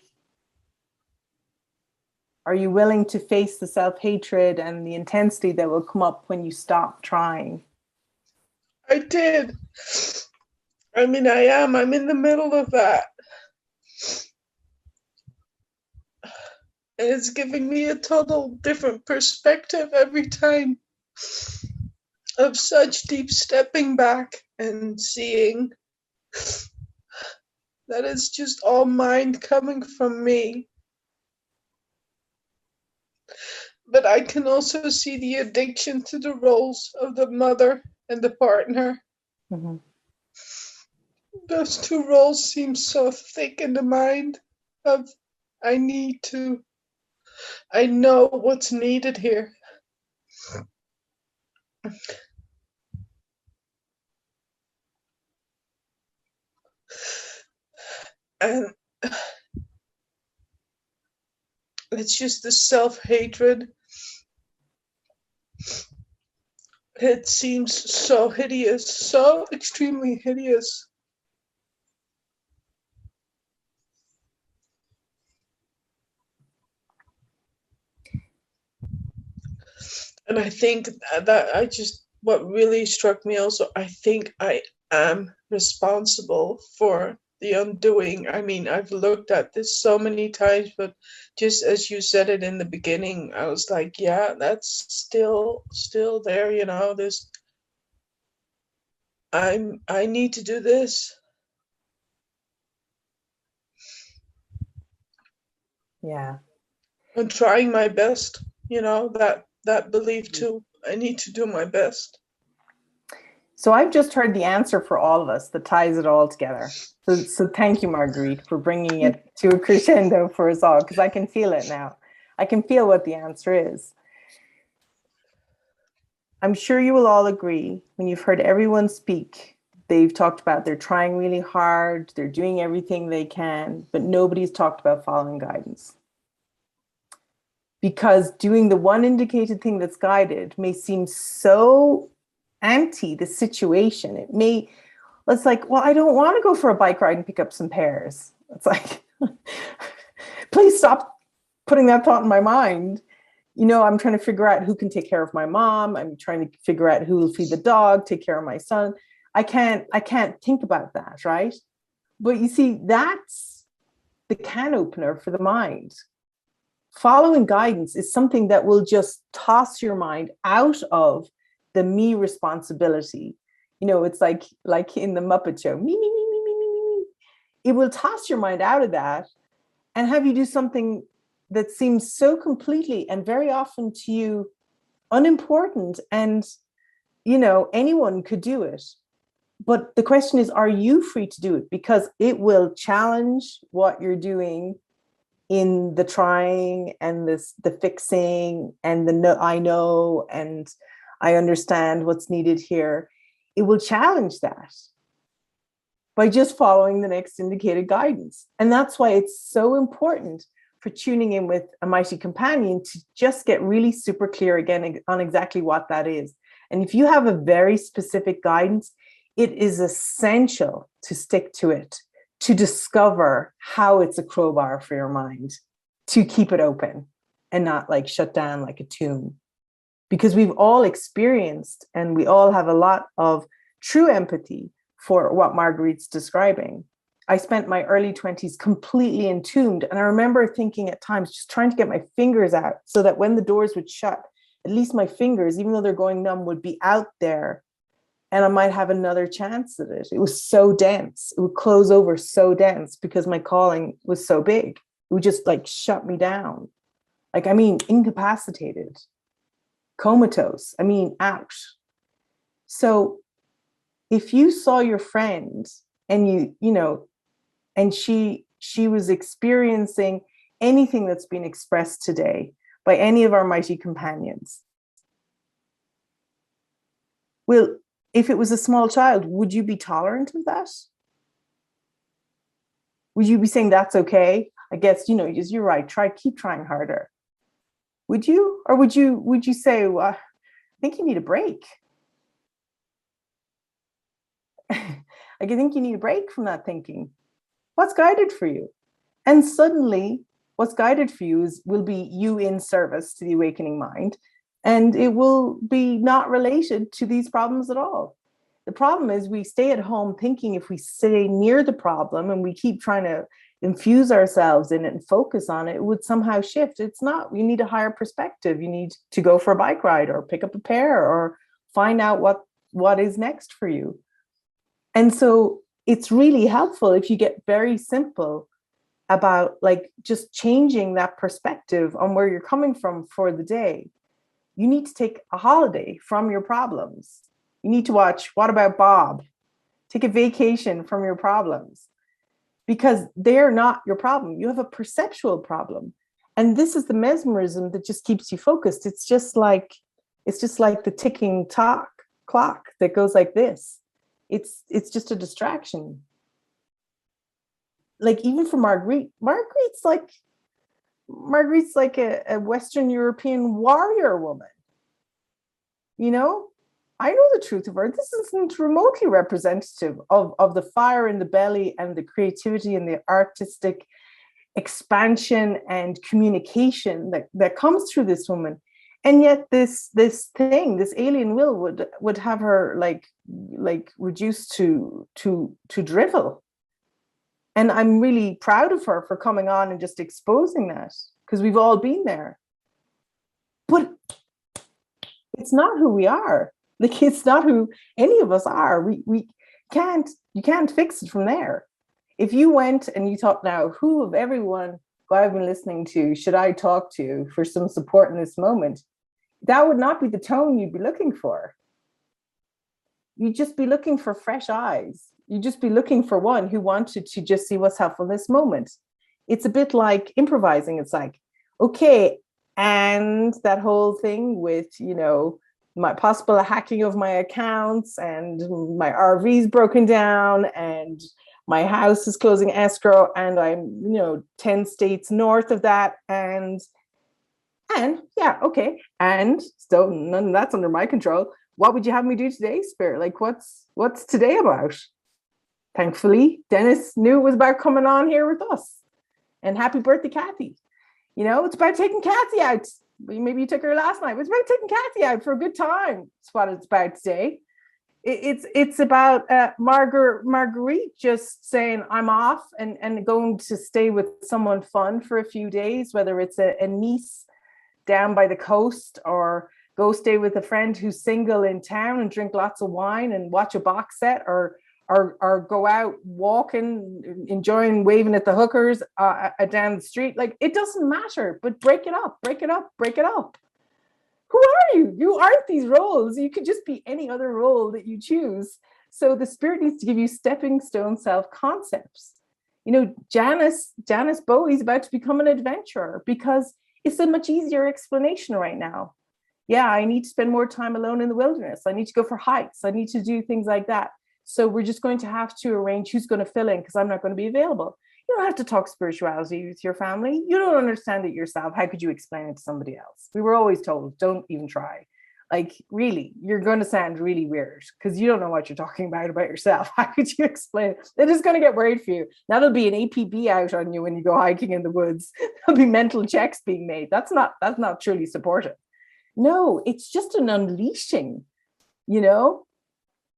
are you willing to face the self-hatred and the intensity that will come up when you stop trying? I did. I mean, I'm in the middle of that. And it's giving me a total different perspective every time, of such deep stepping back and seeing that it's just all mind coming from me. But I can also see the addiction to the roles of the mother and the partner. Mm-hmm. Those two roles seem so thick in the mind of, I know what's needed here. And it's just the self-hatred. It seems so hideous, so extremely hideous. And I think what really struck me also, I think I am responsible for the undoing. I mean, I've looked at this so many times, but just as you said it in the beginning, I was like, yeah, that's still there, this, I need to do this. Yeah. I'm trying my best, that belief too. I need to do my best. So I've just heard the answer for all of us that ties it all together. So thank you, Marguerite, for bringing it to a crescendo for us all, because I can feel it now. I can feel what the answer is. I'm sure you will all agree when you've heard everyone speak, they've talked about they're trying really hard, they're doing everything they can, but nobody's talked about following guidance. Because doing the one indicated thing that's guided may seem so anti the situation. It's like, well, I don't want to go for a bike ride and pick up some pears. It's like, please stop putting that thought in my mind. I'm trying to figure out who can take care of my mom. I'm trying to figure out who will feed the dog, take care of my son. I can't think about that, right? But you see, that's the can opener for the mind. Following guidance is something that will just toss your mind out of the me responsibility. It's like in the Muppet Show, me, me, me, me, me, me, me, me. It will toss your mind out of that and have you do something that seems so completely and very often to you unimportant. And, anyone could do it. But the question is, are you free to do it? Because it will challenge what you're doing in the trying and the fixing and the no, I know, and I understand what's needed here. It will challenge that by just following the next indicated guidance. And that's why it's so important for tuning in with a mighty companion to just get really super clear again on exactly what that is. And if you have a very specific guidance, it is essential to stick to it, to discover how it's a crowbar for your mind, to keep it open and not like shut down like a tomb. Because we've all experienced and we all have a lot of true empathy for what Marguerite's describing. I spent my early 20s completely entombed. And I remember thinking at times, just trying to get my fingers out so that when the doors would shut, at least my fingers, even though they're going numb, would be out there and I might have another chance at it. It was so dense. It would close over so dense because my calling was so big. It would just like shut me down. Incapacitated, comatose, out. So if you saw your friend and and she was experiencing anything that's been expressed today by any of our mighty companions, well, if it was a small child, would you be tolerant of that? Would you be saying that's okay? I guess, you're right. Keep trying harder. Would you? Or would you say, well, I think you need a break? I think you need a break from that thinking. What's guided for you? And suddenly what's guided for you will be you in service to the awakening mind. And it will be not related to these problems at all. The problem is we stay at home thinking if we stay near the problem and we keep trying to infuse ourselves in it and focus on it, it would somehow shift. It's not. You need a higher perspective. You need to go for a bike ride or pick up a pear or find out what is next for you. And so it's really helpful if you get very simple about just changing that perspective on where you're coming from for the day. You need to take a holiday from your problems. You need to watch What About Bob? Take a vacation from your problems because they're not your problem. You have a perceptual problem. And this is the mesmerism that just keeps you focused. It's just like the ticking clock that goes like this. It's just a distraction. Even for Marguerite's like a Western European warrior woman. I know the truth of her. This isn't remotely representative of the fire in the belly and the creativity and the artistic expansion and communication that comes through this woman. And yet this alien will would have her like reduced to drivel. And I'm really proud of her for coming on and just exposing that, because we've all been there. But it's not who we are. Like, it's not who any of us are. You can't fix it from there. If you went and you thought, now, who of everyone who I've been listening to should I talk to for some support in this moment? That would not be the tone you'd be looking for. You'd just be looking for fresh eyes. You'd just be looking for one who wanted to just see what's helpful in this moment. It's a bit like improvising. It's like, okay, and that whole thing with, my possible hacking of my accounts, and my RV's broken down, and my house is closing escrow, and I'm, 10 states north of that, and yeah, okay. And so none of that's under my control. What would you have me do today, Spirit? Like, what's today about? Thankfully, Dennis knew it was about coming on here with us. And happy birthday, Kathy. It's about taking Kathy out. Maybe you took her last night. It's about taking Kathy out for a good time. That's what it's about today. It's about Marguerite just saying, I'm off and going to stay with someone fun for a few days, whether it's a niece down by the coast, or go stay with a friend who's single in town and drink lots of wine and watch a box set, or go out walking, enjoying waving at the hookers down the street. Like, it doesn't matter, but break it up. Who are you? You aren't these roles. You could just be any other role that you choose. So the Spirit needs to give you stepping stone self-concepts. Janice Bowie's about to become an adventurer because it's a much easier explanation right now. Yeah, I need to spend more time alone in the wilderness. I need to go for hikes. I need to do things like that. So we're just going to have to arrange who's going to fill in, because I'm not going to be available. You don't have to talk spirituality with your family. You don't understand it yourself. How could you explain it to somebody else? We were always told, don't even try. Like, really, you're going to sound really weird because you don't know what you're talking about yourself. How could you explain it? They're just going to get worried for you. That'll be an APB out on you when you go hiking in the woods. There'll be mental checks being made. That's not truly supportive. No, it's just an unleashing,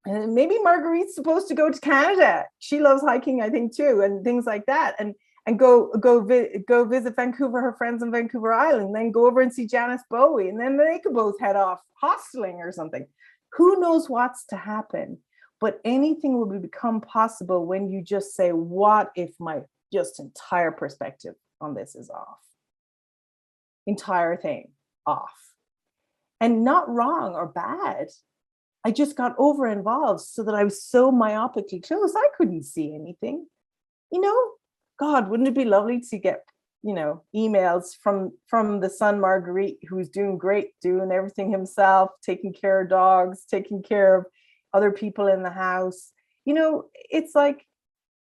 And maybe Marguerite's supposed to go to Canada. She loves hiking, I think, too, and things like that. And go visit Vancouver, her friends on Vancouver Island, then go over and see Janice Bowie, and then they could both head off hosteling or something. Who knows what's to happen? But anything will become possible when you just say, what if my just entire perspective on this is off? Entire thing off. And not wrong or bad. I just got over involved so that I was so myopically close. I couldn't see anything. God, wouldn't it be lovely to get, emails from the son Marguerite, who's doing great, doing everything himself, taking care of dogs, taking care of other people in the house. It's like,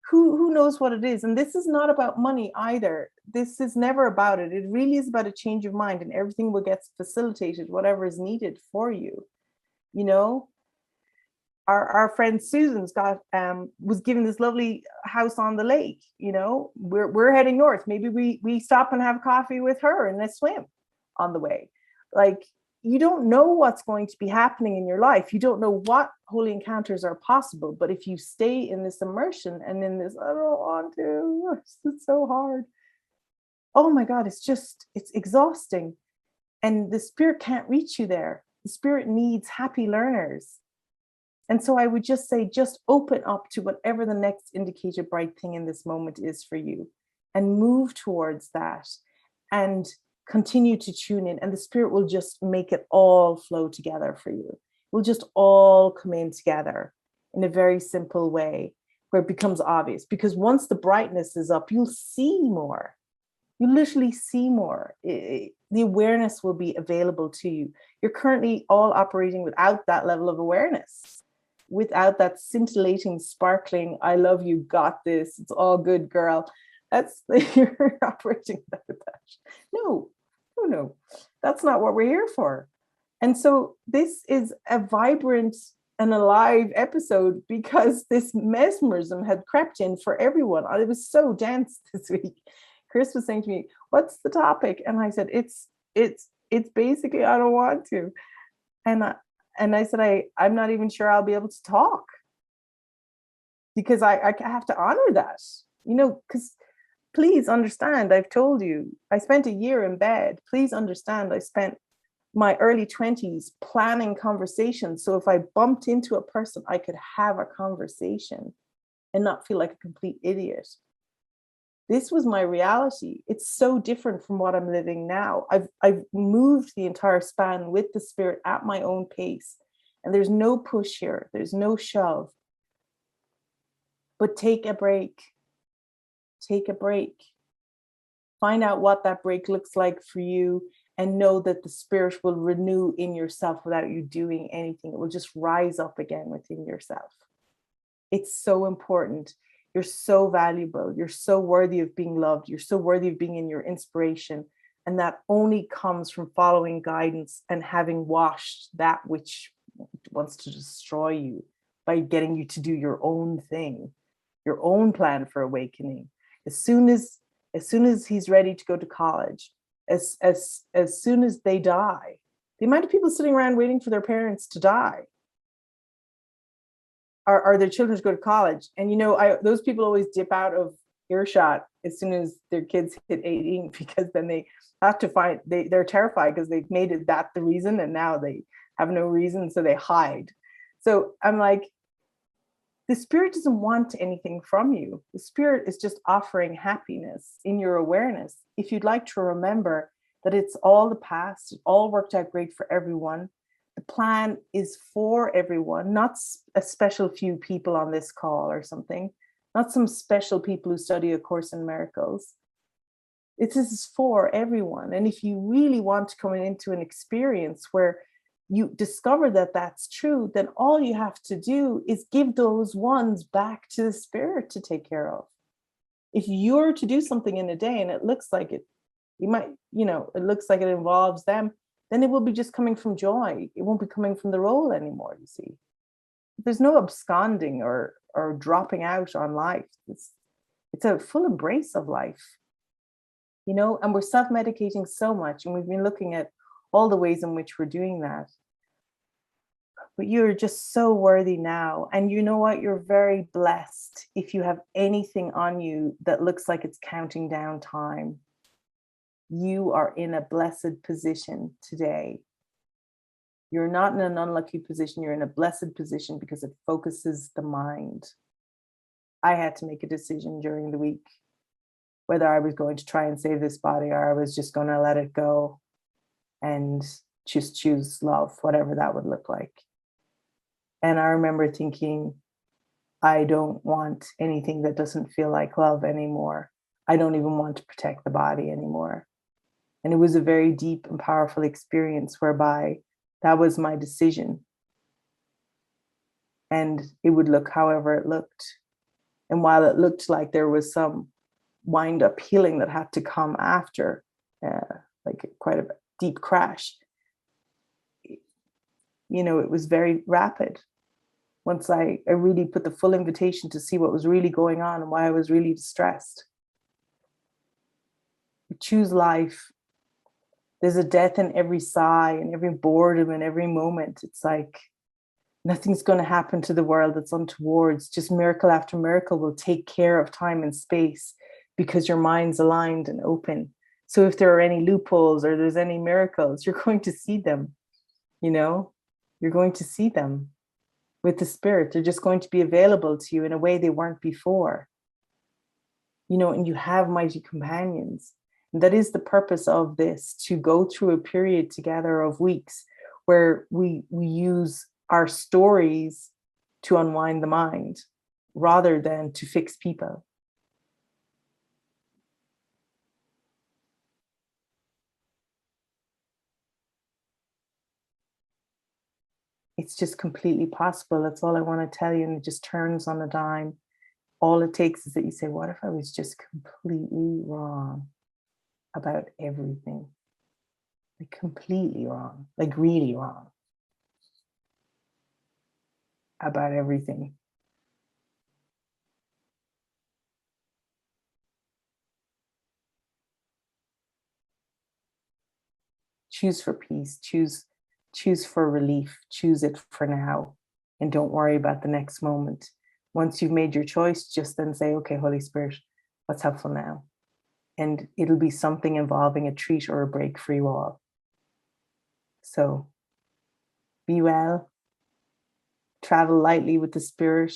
who knows what it is? And this is not about money either. This is never about it. It really is about a change of mind, and everything will get facilitated, whatever is needed for you. Our friend Susan's was given this lovely house on the lake. We're heading north. Maybe we stop and have coffee with her and a swim on the way. Like, you don't know what's going to be happening in your life. You don't know what holy encounters are possible. But if you stay in this immersion and in this, I don't want to, it's so hard. Oh my God, it's exhausting. And the Spirit can't reach you there. The Spirit needs happy learners. And so I would just say, just open up to whatever the next indicated bright thing in this moment is for you, and move towards that and continue to tune in. And the Spirit will just make it all flow together for you. We'll just all come in together in a very simple way where it becomes obvious. Because once the brightness is up, you'll see more. You literally see more. The awareness will be available to you. You're currently all operating without that level of awareness, without that scintillating, sparkling, I love you, got this, it's all good, girl. You're operating without that. No, that's not what we're here for. And so this is a vibrant and alive episode because this mesmerism had crept in for everyone. It was so dense this week. Chris was saying to me, what's the topic? And I said, it's it's basically, I don't want to. And I said, I'm not even sure I'll be able to talk, because I have to honor that, because please understand, I've told you, I spent a year in bed. Please understand, I spent my early 20s planning conversations. So if I bumped into a person, I could have a conversation and not feel like a complete idiot. This was my reality. It's so different from what I'm living now. I've moved the entire span with the spirit at my own pace. And there's no push here. There's no shove. But take a break. Take a break. Find out what that break looks like for you, and know that the spirit will renew in yourself without you doing anything. It will just rise up again within yourself. It's so important. You're so valuable. You're so worthy of being loved. You're so worthy of being in your inspiration. And that only comes from following guidance and having washed that which wants to destroy you, by getting you to do your own thing, your own plan for awakening. As soon as he's ready to go to college, as soon as they die, the amount of people sitting around waiting for their parents to die, are their children to go to college. And those people always dip out of earshot as soon as their kids hit 18, because then they have to they're terrified, because they've made it that the reason, and now they have no reason, so they hide. So I'm like, the spirit doesn't want anything from you. The spirit is just offering happiness in your awareness. If you'd like to remember that it's all the past, it all worked out great for everyone. The plan is for everyone, not a special few people on this call or something, not some special people who study A Course in Miracles. This is for everyone. And if you really want to come into an experience where you discover that that's true, then all you have to do is give those ones back to the spirit to take care of. If you're to do something in a day and it looks like it, it looks like it involves them, then it will be just coming from joy. It won't be coming from the role anymore, you see. There's no absconding or dropping out on life. It's a full embrace of life, and we're self-medicating so much. And we've been looking at all the ways in which we're doing that. But you're just so worthy now. And you know what? You're very blessed if you have anything on you that looks like it's counting down time. You are in a blessed position today. You're not in an unlucky position. You're in a blessed position because it focuses the mind. I had to make a decision during the week whether I was going to try and save this body, or I was just going to let it go and just choose love, whatever that would look like. And I remember thinking, I don't want anything that doesn't feel like love anymore. I don't even want to protect the body anymore. And it was a very deep and powerful experience whereby that was my decision. And it would look however it looked. And while it looked like there was some wind up healing that had to come after, like quite a deep crash, it was very rapid. Once I really put the full invitation to see what was really going on and why I was really distressed. You choose life. There's a death in every sigh and every boredom and every moment. It's like nothing's going to happen to the world that's untoward. Just miracle after miracle will take care of time and space because your mind's aligned and open. So if there are any loopholes or there's any miracles, you're going to see them. You're going to see them with the spirit. They're just going to be available to you in a way they weren't before. And you have mighty companions. And that is the purpose of this, to go through a period together of weeks where we use our stories to unwind the mind rather than to fix people. It's just completely possible. That's all I want to tell you. And it just turns on a dime. All it takes is that you say, what if I was just completely wrong about everything? Like completely wrong, like really wrong about everything. Choose for peace, choose for relief, choose it for now, and don't worry about the next moment. Once you've made your choice, just then say, okay, Holy Spirit, what's helpful now? And it'll be something involving a treat or a break for you all. So be well, travel lightly with the Spirit,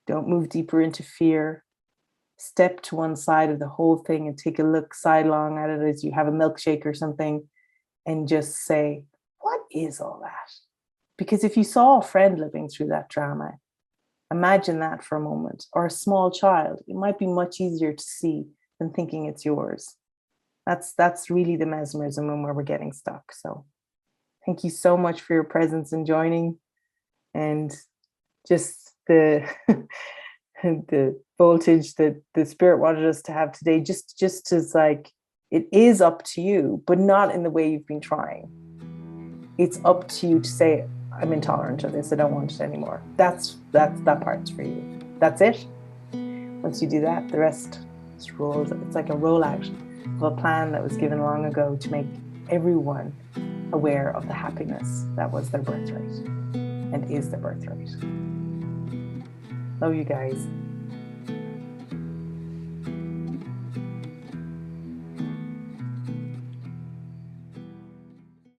don't move deeper into fear, step to one side of the whole thing and take a look sidelong at it as you have a milkshake or something, and just say, what is all that? Because if you saw a friend living through that drama, imagine that for a moment, or a small child, it might be much easier to see than thinking it's yours. That's really the mesmerism and where we're getting stuck. So thank you so much for your presence and joining, and just the the voltage that the Spirit wanted us to have today, just as like, it is up to you, but not in the way you've been trying. It's up to you to say, I'm intolerant of this, I don't want it anymore. That part's for you. That's it. Once you do that, the rest just rolls. It's like a rollout of a plan that was given long ago to make everyone aware of the happiness that was their birthright and is their birthright. Love you guys.